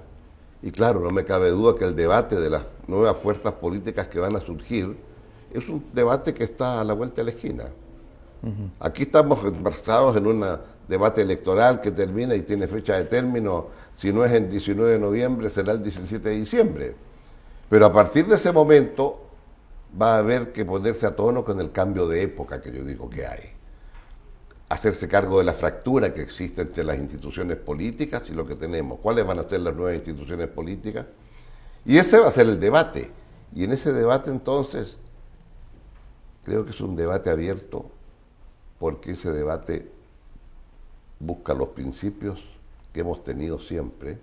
Y claro, no me cabe duda que el debate de las nuevas fuerzas políticas que van a surgir es un debate que está a la vuelta de la esquina. Aquí estamos embarcados en un debate electoral que termina y tiene fecha de término, si no es el 19 de noviembre, será el 17 de diciembre. Pero a partir de ese momento va a haber que ponerse a tono con el cambio de época que yo digo que hay. Hacerse cargo de la fractura que existe entre las instituciones políticas y lo que tenemos. ¿Cuáles van a ser las nuevas instituciones políticas? Y ese va a ser el debate. Y en ese debate entonces, creo que es un debate abierto, porque ese debate busca los principios que hemos tenido siempre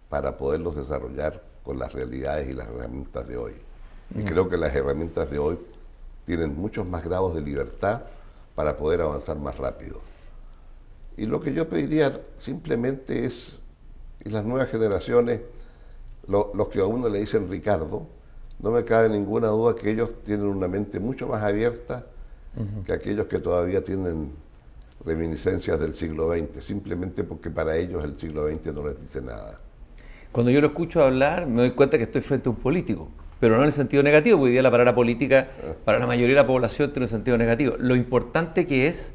para poderlos desarrollar con las realidades y las herramientas de hoy. Y creo que las herramientas de hoy tienen muchos más grados de libertad para poder avanzar más rápido. Y lo que yo pediría simplemente es que las nuevas generaciones, los que a uno le dicen Ricardo, no me cabe ninguna duda que ellos tienen una mente mucho más abierta que aquellos que todavía tienen reminiscencias del siglo XX, simplemente porque para ellos el siglo XX no les dice nada. Cuando yo lo escucho hablar, me doy cuenta que estoy frente a un político, pero no en el sentido negativo, porque hoy día la palabra política para la mayoría de la población tiene un sentido negativo. Lo importante que es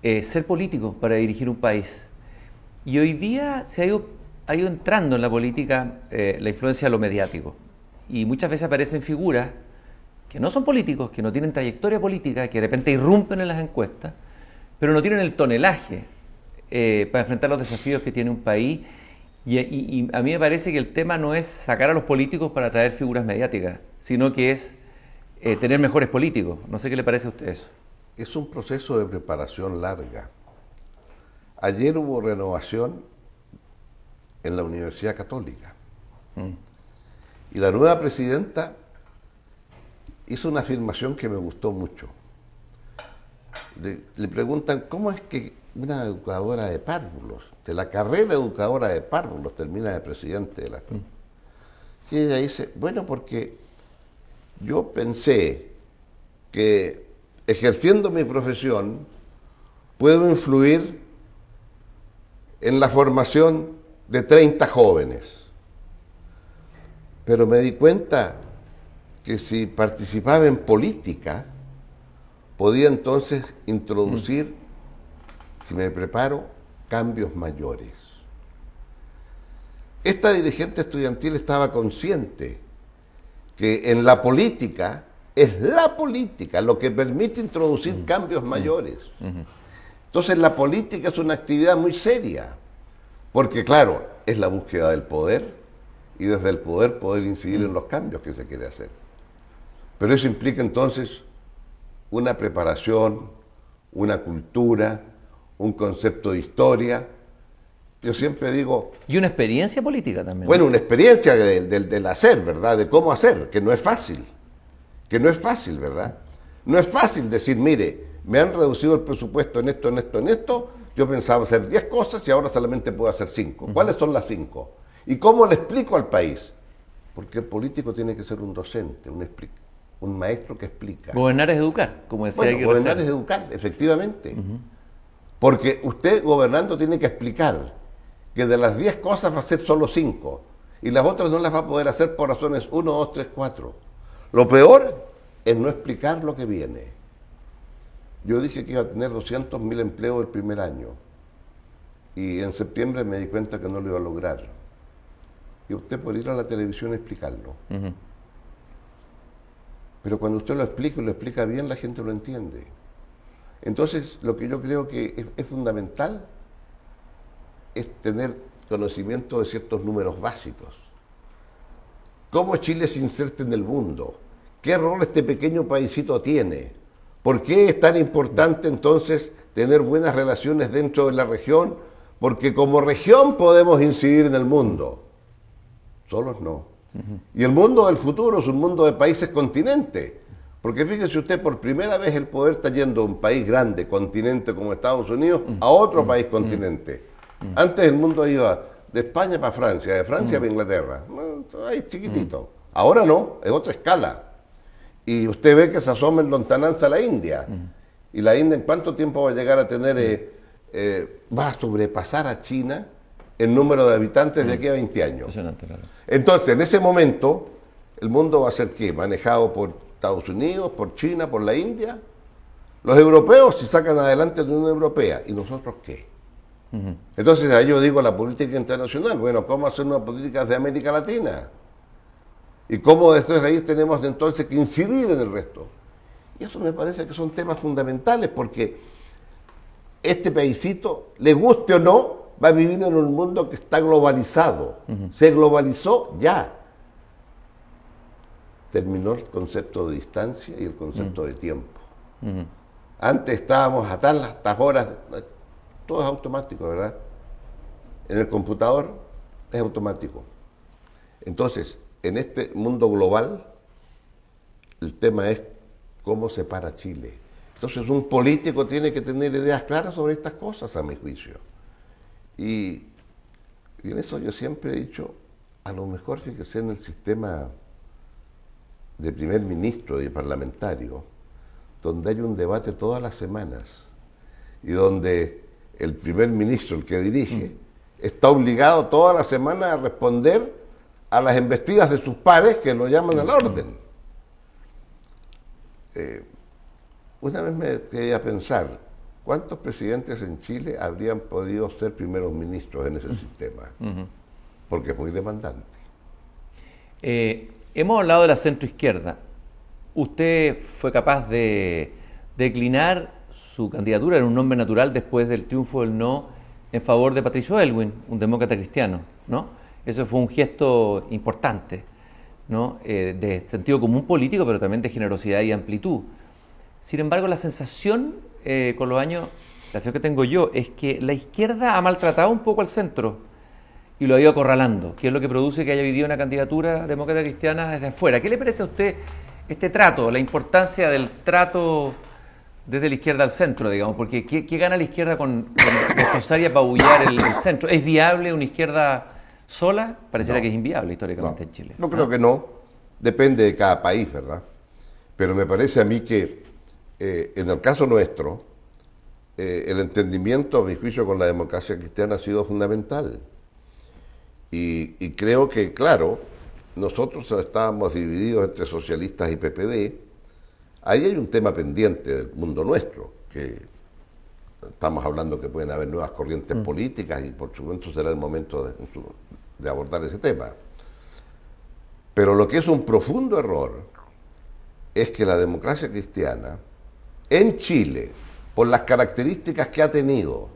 ser político para dirigir un país. Y hoy día se ha ido entrando en la política la influencia de lo mediático. Y muchas veces aparecen figuras que no son políticos, que no tienen trayectoria política, que de repente irrumpen en las encuestas, pero no tienen el tonelaje para enfrentar los desafíos que tiene un país. Y a mí me parece que el tema no es sacar a los políticos para traer figuras mediáticas, sino que es tener mejores políticos. No sé qué le parece a usted eso. Es un proceso de preparación larga. Ayer hubo renovación en la Universidad Católica. Y la nueva presidenta hizo una afirmación que me gustó mucho. Le preguntan, ¿cómo es que una educadora de párvulos, de la carrera educadora de párvulos, termina de presidente de la escuela? Y ella dice, bueno, porque yo pensé que ejerciendo mi profesión puedo influir en la formación de 30 jóvenes. Pero me di cuenta que si participaba en política, podía entonces introducir, si me preparo, cambios mayores. Esta dirigente estudiantil estaba consciente que en la política, es la política lo que permite introducir cambios mayores. Entonces la política es una actividad muy seria, porque claro, es la búsqueda del poder y desde el poder incidir en los cambios que se quiere hacer. Pero eso implica entonces una preparación, una cultura, un concepto de historia. Yo siempre digo... Y una experiencia política también. Bueno, una experiencia del hacer, ¿verdad? De cómo hacer, que no es fácil. Que no es fácil, ¿verdad? No es fácil decir, mire, me han reducido el presupuesto en esto, en esto, en esto. Yo pensaba hacer 10 cosas y ahora solamente puedo hacer 5. ¿Cuáles son las 5? ¿Y cómo le explico al país? Porque el político tiene que ser un docente, un maestro que explica. Gobernar es educar, como decía. Bueno, gobernar es educar, efectivamente. Porque usted gobernando tiene que explicar que de las 10 cosas va a hacer solo 5 y las otras no las va a poder hacer por razones 1, 2, 3, 4. Lo peor es no explicar lo que viene. Yo dije que iba a tener 200.000 empleos el primer año y en septiembre me di cuenta que no lo iba a lograr. Y usted puede ir a la televisión y explicarlo. Pero cuando usted lo explica y lo explica bien, la gente lo entiende. Entonces, lo que yo creo que es fundamental es tener conocimiento de ciertos números básicos. ¿Cómo Chile se inserta en el mundo? ¿Qué rol este pequeño paísito tiene? ¿Por qué es tan importante entonces tener buenas relaciones dentro de la región? Porque como región podemos incidir en el mundo. Solos no. Y el mundo del futuro es un mundo de países continentes. Porque fíjese usted, por primera vez el poder está yendo de un país grande, continente como Estados Unidos, a otro país continente. Antes el mundo iba de España para Francia, de Francia para Inglaterra. Ahí chiquitito. Ahora no, es otra escala. Y usted ve que se asoma en lontananza a la India. Y la India, ¿en cuánto tiempo va a llegar a tener, va a sobrepasar a China el número de habitantes de aquí a 20 años? Impresionante, claro. Entonces, en ese momento, el mundo va a ser ¿qué? Manejado por Estados Unidos, por China, por la India. Los europeos se sacan adelante de la Unión Europea. ¿Y nosotros qué? Entonces, ahí yo digo la política internacional. Bueno, ¿cómo hacer una política de América Latina? ¿Y cómo desde ahí tenemos entonces que incidir en el resto? Y eso me parece que son temas fundamentales, porque este paísito, le guste o no, va a vivir en un mundo que está globalizado. Se globalizó ya. Terminó el concepto de distancia y el concepto de tiempo. Antes estábamos a tantas horas, todo es automático, ¿verdad? En el computador es automático. Entonces, en este mundo global, el tema es cómo se para Chile. Entonces, un político tiene que tener ideas claras sobre estas cosas, a mi juicio. Y en eso yo siempre he dicho, a lo mejor fíjese en el sistema de primer ministro y parlamentario, donde hay un debate todas las semanas y donde el primer ministro, el que dirige, está obligado toda la semana a responder a las embestidas de sus pares que lo llaman al orden. Una vez me quedé a pensar, ¿cuántos presidentes en Chile habrían podido ser primeros ministros en ese sistema? Porque es muy demandante. Hemos hablado de la centroizquierda. ¿Usted fue capaz de declinar su candidatura en un nombre natural después del triunfo del no en favor de Patricio Aylwin, un demócrata cristiano, ¿no? Eso fue un gesto importante, ¿no? De sentido común político, pero también de generosidad y amplitud. Sin embargo, la sensación con los años, la sensación que tengo yo, es que la izquierda ha maltratado un poco al centro y lo ha ido acorralando, que es lo que produce que haya habido una candidatura demócrata cristiana desde afuera. ¿Qué le parece a usted este trato, la importancia del trato desde la izquierda al centro, digamos? Porque ¿qué gana la izquierda con destrozar y apabullar el centro? ¿Es viable una izquierda sola? Pareciera que es inviable históricamente en Chile. No creo que no. Depende de cada país, ¿verdad? Pero me parece a mí que en el caso nuestro, el entendimiento, a mi juicio, con la democracia cristiana ha sido fundamental. Y creo que, claro, nosotros estábamos divididos entre socialistas y PPD. Ahí hay un tema pendiente del mundo nuestro, que estamos hablando que pueden haber nuevas corrientes políticas y por supuesto será el momento de abordar ese tema. Pero lo que es un profundo error es que la democracia cristiana en Chile, por las características que ha tenido,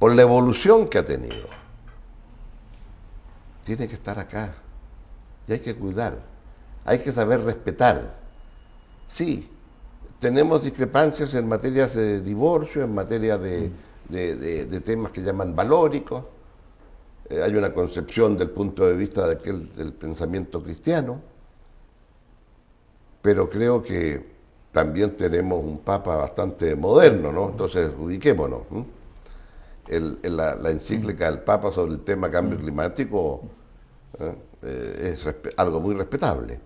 por la evolución que ha tenido, tiene que estar acá. Y hay que cuidar, hay que saber respetar. Sí, tenemos discrepancias en materia de divorcio, en materia de temas que llaman valóricos. Hay una concepción del punto de vista del pensamiento cristiano, pero creo que también tenemos un papa bastante moderno, ¿no? Entonces, ubiquémonos. La encíclica del papa sobre el tema cambio climático es algo muy respetable.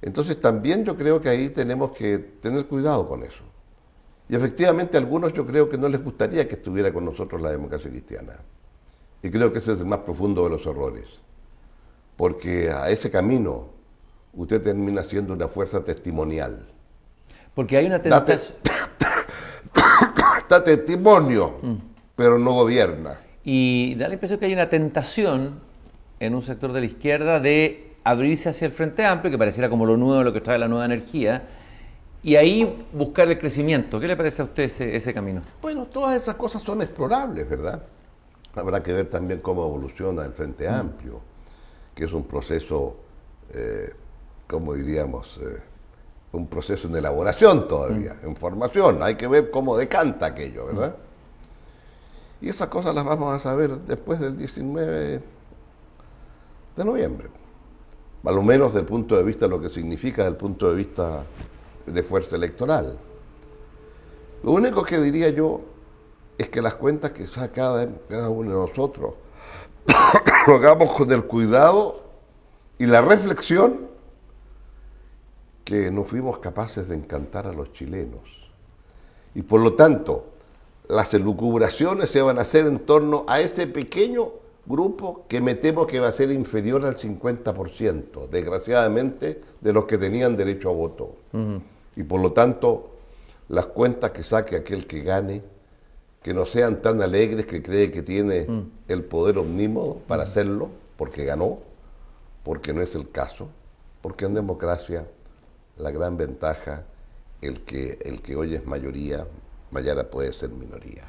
Entonces, también yo creo que ahí tenemos que tener cuidado con eso. Y efectivamente a algunos yo creo que no les gustaría que estuviera con nosotros la democracia cristiana. Y creo que ese es el más profundo de los errores. Porque a ese camino usted termina siendo una fuerza testimonial. Porque hay una tentación. Da testimonio, pero no gobierna. Y da la impresión que hay una tentación en un sector de la izquierda de abrirse hacia el Frente Amplio, que pareciera como lo nuevo, lo que trae la nueva energía, y ahí buscar el crecimiento. ¿Qué le parece a usted ese camino? Bueno, todas esas cosas son explorables, ¿verdad? Habrá que ver también cómo evoluciona el Frente Amplio, que es un proceso, ¿cómo diríamos? Un proceso en elaboración todavía, en formación. Hay que ver cómo decanta aquello, ¿verdad? Y esas cosas las vamos a saber después del 19 de noviembre. A lo menos desde el punto de vista de lo que significa, desde el punto de vista de fuerza electoral. Lo único que diría yo es que las cuentas que saca cada uno de nosotros lo hagamos con el cuidado y la reflexión que no fuimos capaces de encantar a los chilenos. Y por lo tanto, las elucubraciones se van a hacer en torno a ese pequeño grupo que me temo que va a ser inferior al 50%, desgraciadamente, de los que tenían derecho a voto. Y por lo tanto, las cuentas que saque aquel que gane, que no sean tan alegres que cree que tiene el poder omnímodo para hacerlo, porque ganó, porque no es el caso, porque en democracia la gran ventaja, el que hoy es mayoría, mañana puede ser minoría.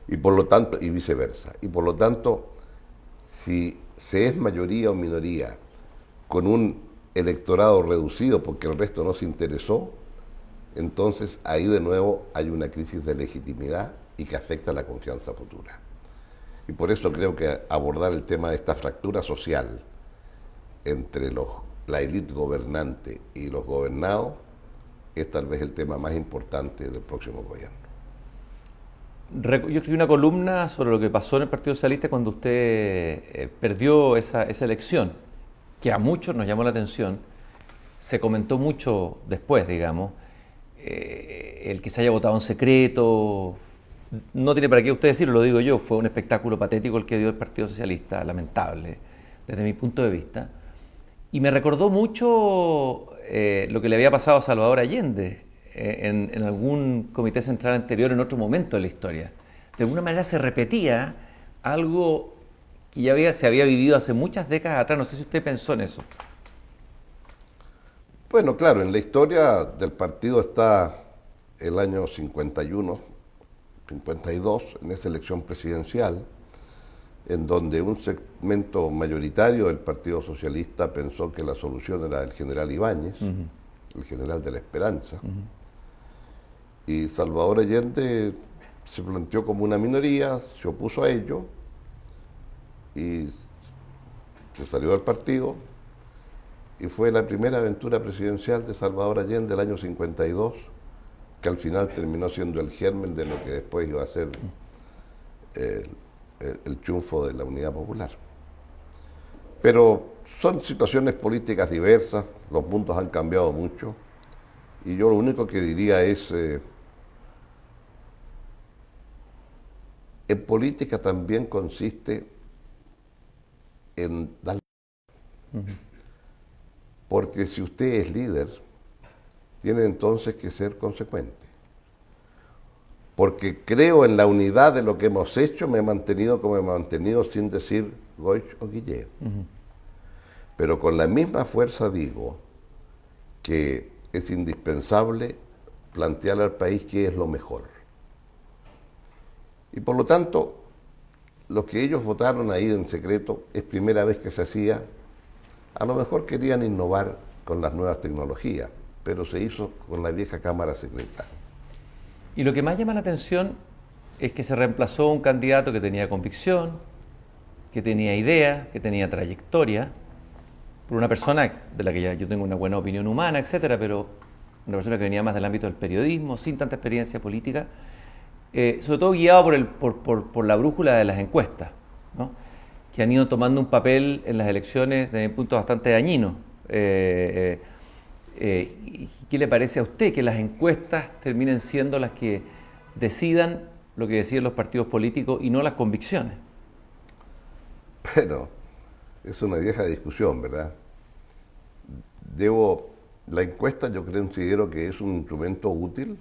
Y por lo tanto, y viceversa. Y por lo tanto, si se es mayoría o minoría con un electorado reducido porque el resto no se interesó, entonces ahí de nuevo hay una crisis de legitimidad y que afecta la confianza futura. Y por eso creo que abordar el tema de esta fractura social entre la élite gobernante y los gobernados es tal vez el tema más importante del próximo gobierno. Yo escribí una columna sobre lo que pasó en el Partido Socialista cuando usted perdió esa elección, que a muchos nos llamó la atención. Se comentó mucho después, digamos, el que se haya votado en secreto. No tiene para qué usted decirlo, lo digo yo, fue un espectáculo patético el que dio el Partido Socialista, lamentable, desde mi punto de vista. Y me recordó mucho lo que le había pasado a Salvador Allende en algún comité central anterior en otro momento de la historia. De alguna manera se repetía algo que ya se había vivido hace muchas décadas atrás. No sé si usted pensó en eso. Bueno, claro, en la historia del partido está el año 51, 52, en esa elección presidencial, en donde un segmento mayoritario del Partido Socialista pensó que la solución era el general Ibáñez, el general de la Esperanza, y Salvador Allende se planteó como una minoría, se opuso a ello y se salió del partido, y fue la primera aventura presidencial de Salvador Allende del año 52, que al final terminó siendo el germen de lo que después iba a ser el triunfo de la Unidad Popular. Pero son situaciones políticas diversas, los mundos han cambiado mucho, y yo lo único que diría es, en política también consiste en dar... Porque si usted es líder, tiene entonces que ser consecuente. Porque creo en la unidad de lo que hemos hecho, me he mantenido como he mantenido sin decir Goich o Guillet. Pero con la misma fuerza digo que es indispensable plantear al país qué es lo mejor. Y por lo tanto, los que ellos votaron ahí en secreto, es primera vez que se hacía, a lo mejor querían innovar con las nuevas tecnologías, pero se hizo con la vieja cámara secreta. Y lo que más llama la atención es que se reemplazó un candidato que tenía convicción, que tenía idea, que tenía trayectoria, por una persona de la que yo tengo una buena opinión humana, etcétera, pero una persona que venía más del ámbito del periodismo, sin tanta experiencia política, sobre todo guiado por la brújula de las encuestas, ¿no? Que han ido tomando un papel en las elecciones desde un punto bastante dañino. ¿Qué le parece a usted que las encuestas terminen siendo las que decidan lo que deciden los partidos políticos y no las convicciones? Pero es una vieja discusión, ¿verdad? La encuesta yo considero que es un instrumento útil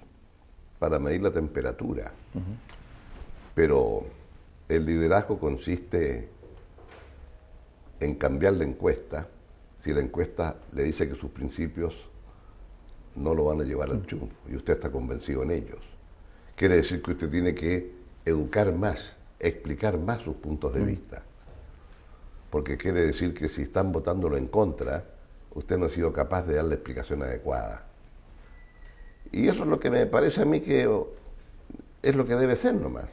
para medir la temperatura, pero el liderazgo consiste en cambiar la encuesta si la encuesta le dice que sus principios no lo van a llevar al triunfo y usted está convencido en ellos. Quiere decir que usted tiene que educar más, explicar más sus puntos de vista. porque quiere decir que si están votándolo en contra, usted no ha sido capaz de darle explicación adecuada. Y eso es lo que me parece a mí que es lo que debe ser nomás.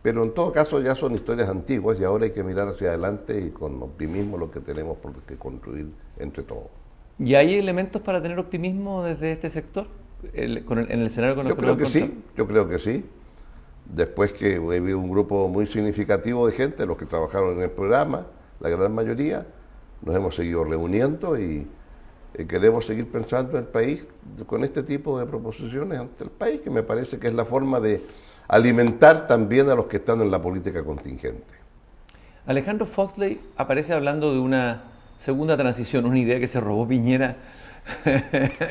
Pero en todo caso ya son historias antiguas y ahora hay que mirar hacia adelante y con optimismo lo que tenemos por que construir entre todos. ¿Y hay elementos para tener optimismo desde este sector? En el escenario con el Yo creo que sí, yo creo que sí. Después que había un grupo muy significativo de gente, los que trabajaron en el programa, la gran mayoría, nos hemos seguido reuniendo y queremos seguir pensando en el país con este tipo de proposiciones ante el país, que me parece que es la forma de alimentar también a los que están en la política contingente. Alejandro Foxley aparece hablando de una segunda transición, una idea que se robó Piñera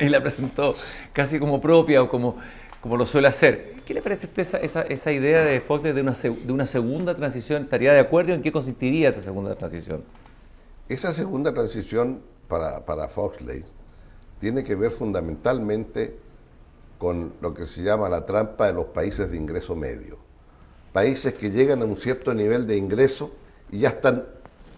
y la presentó casi como propia o como lo suele hacer. ¿Qué le parece a usted esa idea de Foxley de una segunda transición? ¿Estaría de acuerdo en qué consistiría esa segunda transición? Esa segunda transición para Foxley tiene que ver fundamentalmente con lo que se llama la trampa de los países de ingreso medio. Países que llegan a un cierto nivel de ingreso y ya están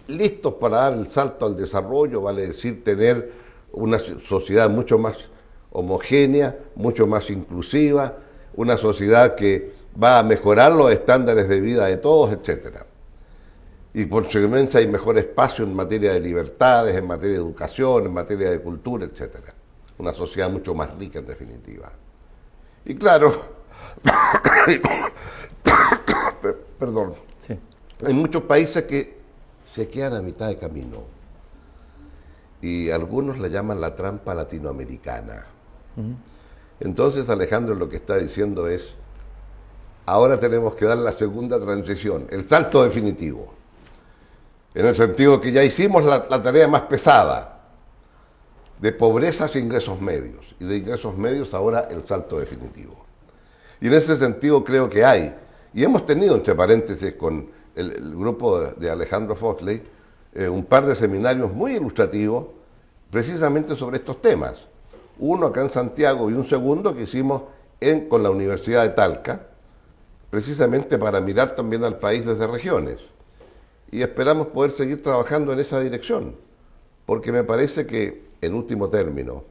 listos para dar el salto al desarrollo, vale decir, tener una sociedad mucho más homogénea, mucho más inclusiva, una sociedad que va a mejorar los estándares de vida de todos, etcétera. Y por consecuencia hay mejor espacio en materia de libertades, en materia de educación, en materia de cultura, etcétera. Una sociedad mucho más rica en definitiva. Y claro, perdón, Sí. hay muchos países que se quedan a mitad de camino. Y algunos la llaman la trampa latinoamericana. Entonces Alejandro lo que está diciendo es, ahora tenemos que dar la segunda transición, el salto definitivo. En el sentido que ya hicimos la tarea más pesada, de pobrezas e ingresos medios, y de ingresos medios ahora el salto definitivo. Y en ese sentido creo que hay, y hemos tenido, entre paréntesis, con el grupo de Alejandro Foxley, un par de seminarios muy ilustrativos, precisamente sobre estos temas. Uno acá en Santiago y un segundo que hicimos con la Universidad de Talca, precisamente para mirar también al país desde regiones. Y esperamos poder seguir trabajando en esa dirección, porque me parece que, en último término,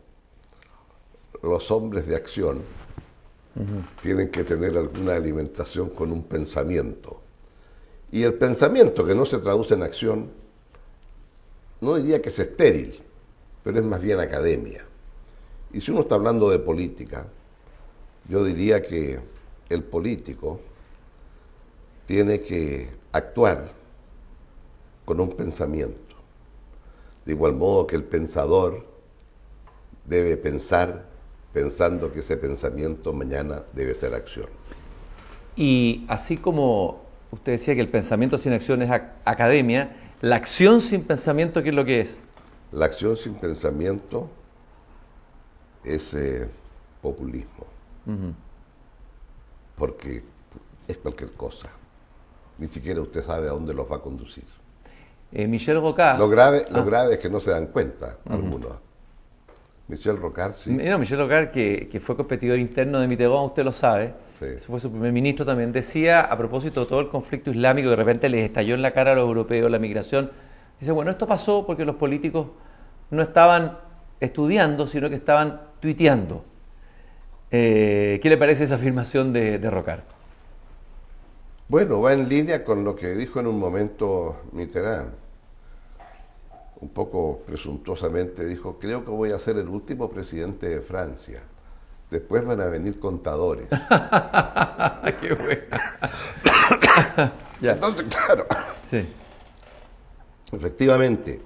los hombres de acción tienen que tener alguna alimentación con un pensamiento. Y el pensamiento que no se traduce en acción, no diría que es estéril, pero es más bien academia. Y si uno está hablando de política, yo diría que el político tiene que actuar con un pensamiento. De igual modo que el pensador debe pensar pensando que ese pensamiento mañana debe ser acción. Y así como usted decía que el pensamiento sin acción es academia, la acción sin pensamiento, ¿qué es lo que es? La acción sin pensamiento es populismo, porque es cualquier cosa. Ni siquiera usted sabe a dónde los va a conducir. Michel Rocard. Lo grave es que no se dan cuenta algunos. Michel Rocard, sí. No, Michel Rocard, que fue competidor interno de Mitterrand, usted lo sabe, Sí. fue su primer ministro también, decía a propósito de todo el conflicto islámico, de repente les estalló en la cara a los europeos la migración, dice, bueno, esto pasó porque los políticos no estaban estudiando, sino que estaban tuiteando. ¿Qué le parece esa afirmación de Rocard? Bueno, va en línea con lo que dijo en un momento Mitterrand. Un poco presuntuosamente dijo, creo que voy a ser el último presidente de Francia. Después van a venir contadores. ¡Qué bueno! Entonces, claro, Sí. efectivamente,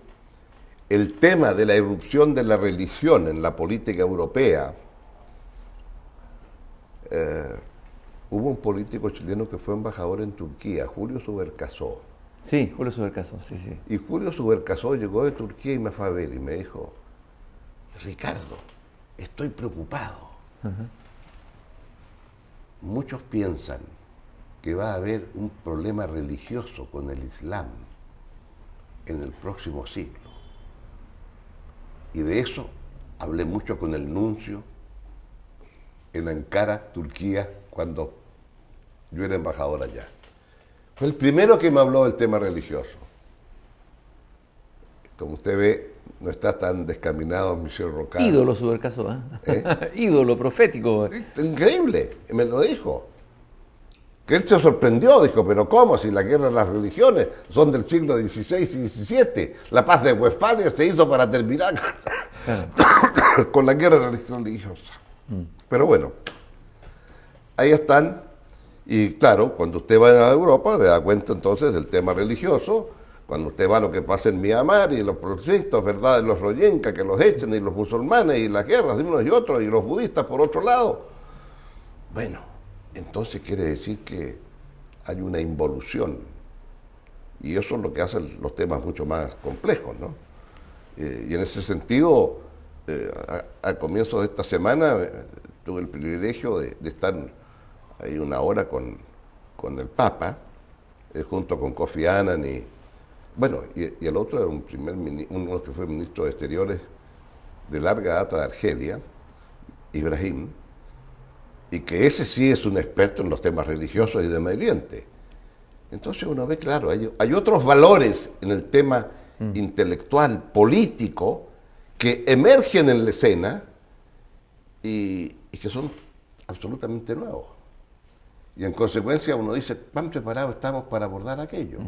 el tema de la irrupción de la religión en la política europea, hubo un político chileno que fue embajador en Turquía, Julio Subercaseaux. Sí, Julio Subercaseaux, sí, sí. Y Julio Subercaseaux llegó de Turquía y me fue a ver y me dijo, Ricardo, estoy preocupado. Muchos piensan que va a haber un problema religioso con el Islam en el próximo siglo. Y de eso hablé mucho con el nuncio en Ankara, Turquía, cuando yo era embajador allá. Fue el primero que me habló del tema religioso. como usted ve, no está tan descaminado Michel Rocard. Ídolo Subercaso, ídolo profético. Increíble, me lo dijo. Que él se sorprendió, dijo, pero ¿cómo? Si la guerra de las religiones son del siglo XVI y XVII. La paz de Westfalia se hizo para terminar con la guerra religiosa. Pero bueno, ahí están. Y claro, cuando usted va a Europa, le da cuenta entonces del tema religioso. Cuando usted va a lo que pasa en Myanmar y los progresistas, ¿verdad? Los royenka que los echan, y los musulmanes, y las guerras de unos y otros, y los budistas por otro lado. Bueno, entonces quiere decir que hay una involución. Y eso es lo que hace los temas mucho más complejos, ¿no? Y en ese sentido, al comienzo de esta semana, tuve el privilegio de estar ahí una hora con el Papa, junto con Kofi Annan y el otro era uno que fue ministro de Exteriores de larga data de Argelia, Ibrahim, y que ese sí es un experto en los temas religiosos y de Medio Oriente. Entonces uno ve, claro, hay otros valores en el tema intelectual, político, que emergen en la escena y que son absolutamente nuevos. Y en consecuencia uno dice, ¿cuán preparados estamos para abordar aquello?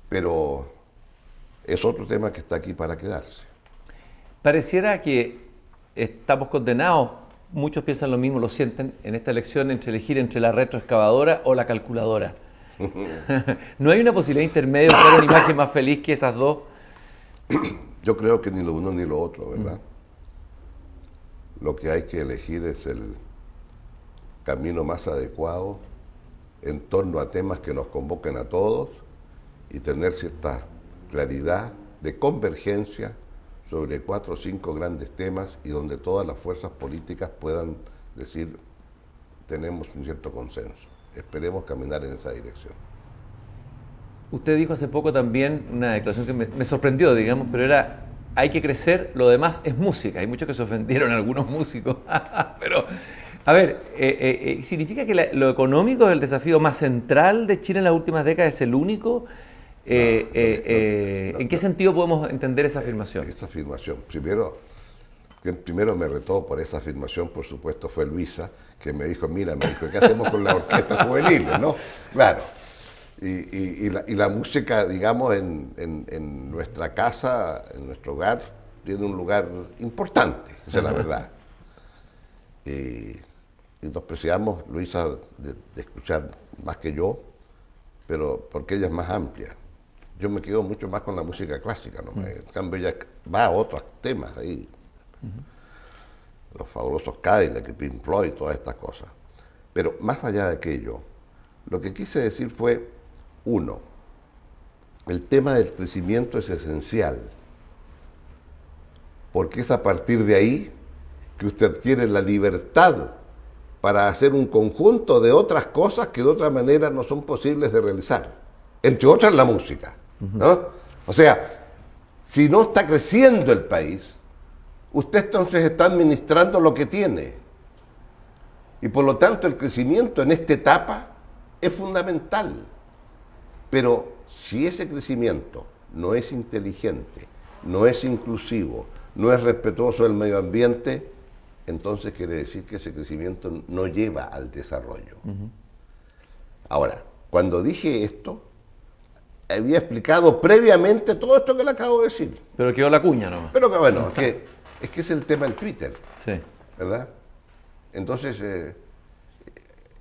Pero es otro tema que está aquí para quedarse. Pareciera que estamos condenados, muchos piensan lo mismo, lo sienten, en esta elección entre elegir entre la retroexcavadora o la calculadora. ¿No hay una posibilidad intermedia de tener una imagen más feliz que esas dos? Yo creo que ni lo uno ni lo otro, ¿verdad? Lo que hay que elegir es el camino más adecuado en torno a temas que nos convoquen a todos y tener cierta claridad de convergencia sobre 4 o 5 grandes temas y donde todas las fuerzas políticas puedan decir tenemos un cierto consenso. Esperemos caminar en esa dirección. Usted dijo hace poco también una declaración que me sorprendió, digamos, pero era hay que crecer, lo demás es música. Hay muchos que se ofendieron, algunos músicos, pero a ver, ¿significa que lo económico es el desafío más central de Chile en las últimas décadas? ¿Es el único? ¿En qué sentido podemos entender esa afirmación? Esa afirmación, quien primero me retó por esa afirmación, por supuesto, fue Luisa, que me dijo, ¿qué hacemos con la orquesta juvenil? ¿No? Claro. Y la música, digamos, en nuestra casa, en nuestro hogar, tiene un lugar importante, esa es la verdad. Y nos preciamos, Luisa, de escuchar más que yo, pero porque ella es más amplia. Yo me quedo mucho más con la música clásica, ¿no? En cambio ella va a otros temas ahí. Los fabulosos Cadillac, Pink Floyd, todas estas cosas. Pero más allá de aquello, lo que quise decir fue, uno, el tema del crecimiento es esencial, porque es a partir de ahí que usted tiene la libertad para hacer un conjunto de otras cosas que de otra manera no son posibles de realizar. Entre otras la música, ¿no? O sea, si no está creciendo el país, usted entonces está administrando lo que tiene. Y por lo tanto el crecimiento en esta etapa es fundamental. Pero si ese crecimiento no es inteligente, no es inclusivo, no es respetuoso del medio ambiente, entonces quiere decir que ese crecimiento no lleva al desarrollo. Ahora, cuando dije esto, había explicado previamente todo esto que le acabo de decir. Pero quedó la cuña, ¿no? Pero que bueno, es que es el tema del Twitter, sí, ¿verdad? Entonces,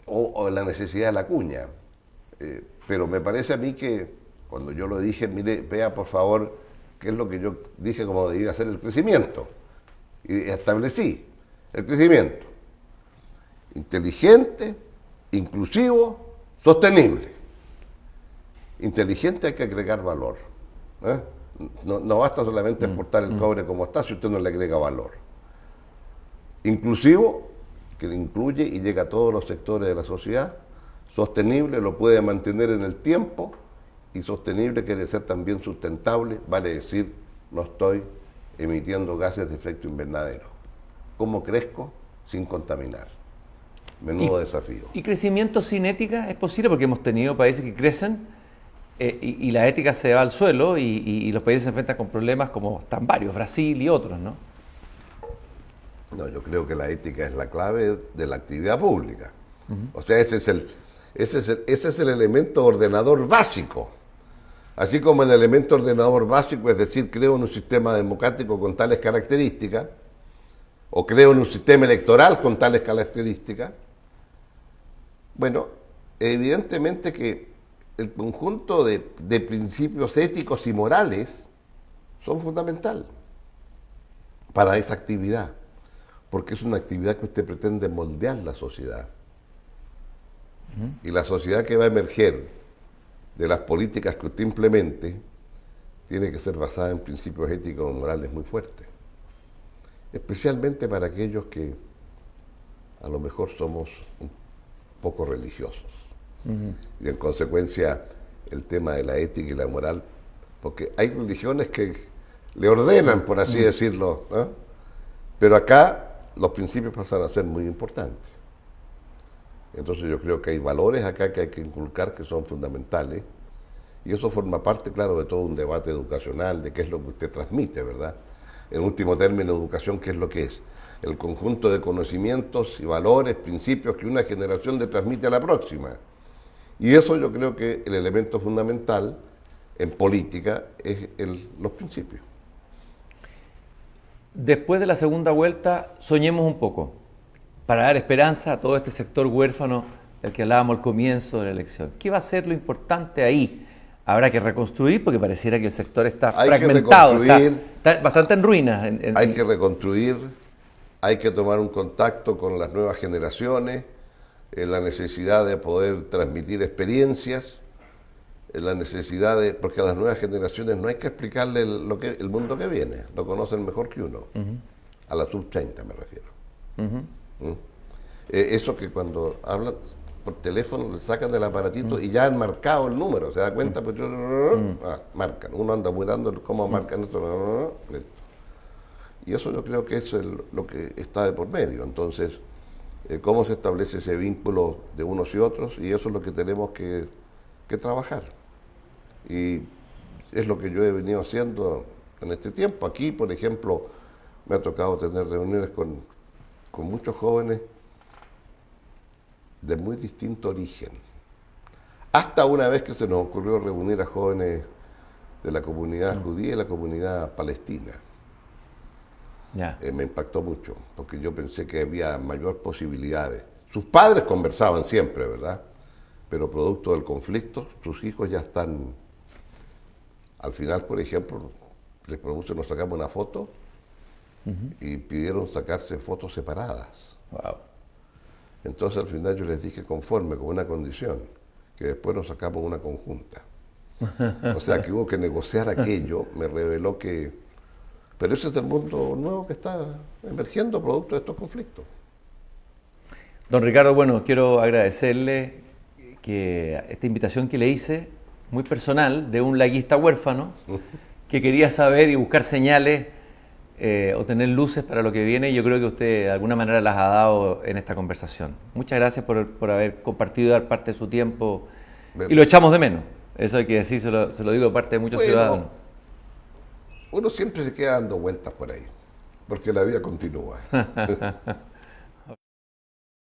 o la necesidad de la cuña. Pero me parece a mí que cuando yo lo dije, mire, vea por favor qué es lo que yo dije como debía ser el crecimiento. Y establecí el crecimiento inteligente, inclusivo, sostenible. Inteligente hay que agregar valor. No basta solamente exportar el cobre como está si usted no le agrega valor. Inclusivo, que le incluye y llega a todos los sectores de la sociedad. Sostenible, lo puede mantener en el tiempo. Y sostenible quiere ser también sustentable, vale decir, no estoy emitiendo gases de efecto invernadero. ¿Cómo crezco sin contaminar? Menudo desafío. ¿Y crecimiento sin ética es posible? Porque hemos tenido países que crecen y la ética se va al suelo y los países se enfrentan con problemas como están varios, Brasil y otros, ¿no? No, yo creo que la ética es la clave de la actividad pública. O sea, ese es el elemento ordenador básico. Así como el elemento ordenador básico, es decir, creo en un sistema democrático con tales características, o creo en un sistema electoral con tales características, bueno, evidentemente que el conjunto de principios éticos y morales son fundamentales para esa actividad, porque es una actividad que usted pretende moldear la sociedad. Y la sociedad que va a emerger de las políticas que usted implemente tiene que ser basada en principios éticos y morales muy fuertes, especialmente para aquellos que a lo mejor somos un poco religiosos. Y en consecuencia el tema de la ética y la moral, porque hay religiones que le ordenan, por así decirlo, ¿no? Pero acá los principios pasan a ser muy importantes. Entonces yo creo que hay valores acá que hay que inculcar que son fundamentales, y eso forma parte, claro, de todo un debate educacional, de qué es lo que usted transmite, ¿verdad? En último término, educación, ¿qué es lo que es? El conjunto de conocimientos y valores, principios que una generación le transmite a la próxima. Y eso yo creo que el elemento fundamental en política es los principios. Después de la segunda vuelta, soñemos un poco, para dar esperanza a todo este sector huérfano del que hablábamos al comienzo de la elección. ¿Qué va a ser lo importante ahí? Habrá que reconstruir, porque pareciera que el sector está fragmentado, está bastante en ruinas. Hay que reconstruir, hay que tomar un contacto con las nuevas generaciones, la necesidad de poder transmitir experiencias, la necesidad de, porque a las nuevas generaciones no hay que explicarle el mundo que viene, lo conocen mejor que uno, a la sub-30 me refiero. Eso que cuando hablan por teléfono le sacan del aparatito y ya han marcado el número, se da cuenta, pues marcan, uno anda mirando cómo marcan esto, y eso yo creo que eso es lo que está de por medio. Entonces, cómo se establece ese vínculo de unos y otros, y eso es lo que tenemos que trabajar. Y es lo que yo he venido haciendo en este tiempo. Aquí, por ejemplo, me ha tocado tener reuniones con muchos jóvenes de muy distinto origen. Hasta una vez que se nos ocurrió reunir a jóvenes de la comunidad judía y la comunidad palestina. Me impactó mucho, porque yo pensé que había mayor posibilidades. Sus padres conversaban siempre, ¿verdad? Pero producto del conflicto, sus hijos ya están... Al final, por ejemplo, les propuse, nos sacamos una foto y pidieron sacarse fotos separadas. Wow. Entonces al final yo les dije conforme, con una condición, que después nos sacamos una conjunta. O sea que hubo que negociar aquello, me reveló que... Pero ese es el mundo nuevo que está emergiendo producto de estos conflictos. Don Ricardo, bueno, quiero agradecerle que esta invitación que le hice, muy personal, de un laguista huérfano, que quería saber y buscar señales o tener luces para lo que viene, y yo creo que usted de alguna manera las ha dado en esta conversación. Muchas gracias por haber compartido y dar parte de su tiempo, y lo echamos de menos. Eso hay que decir, se lo digo de parte de muchos ciudadanos. Uno siempre se queda dando vueltas por ahí, porque la vida continúa.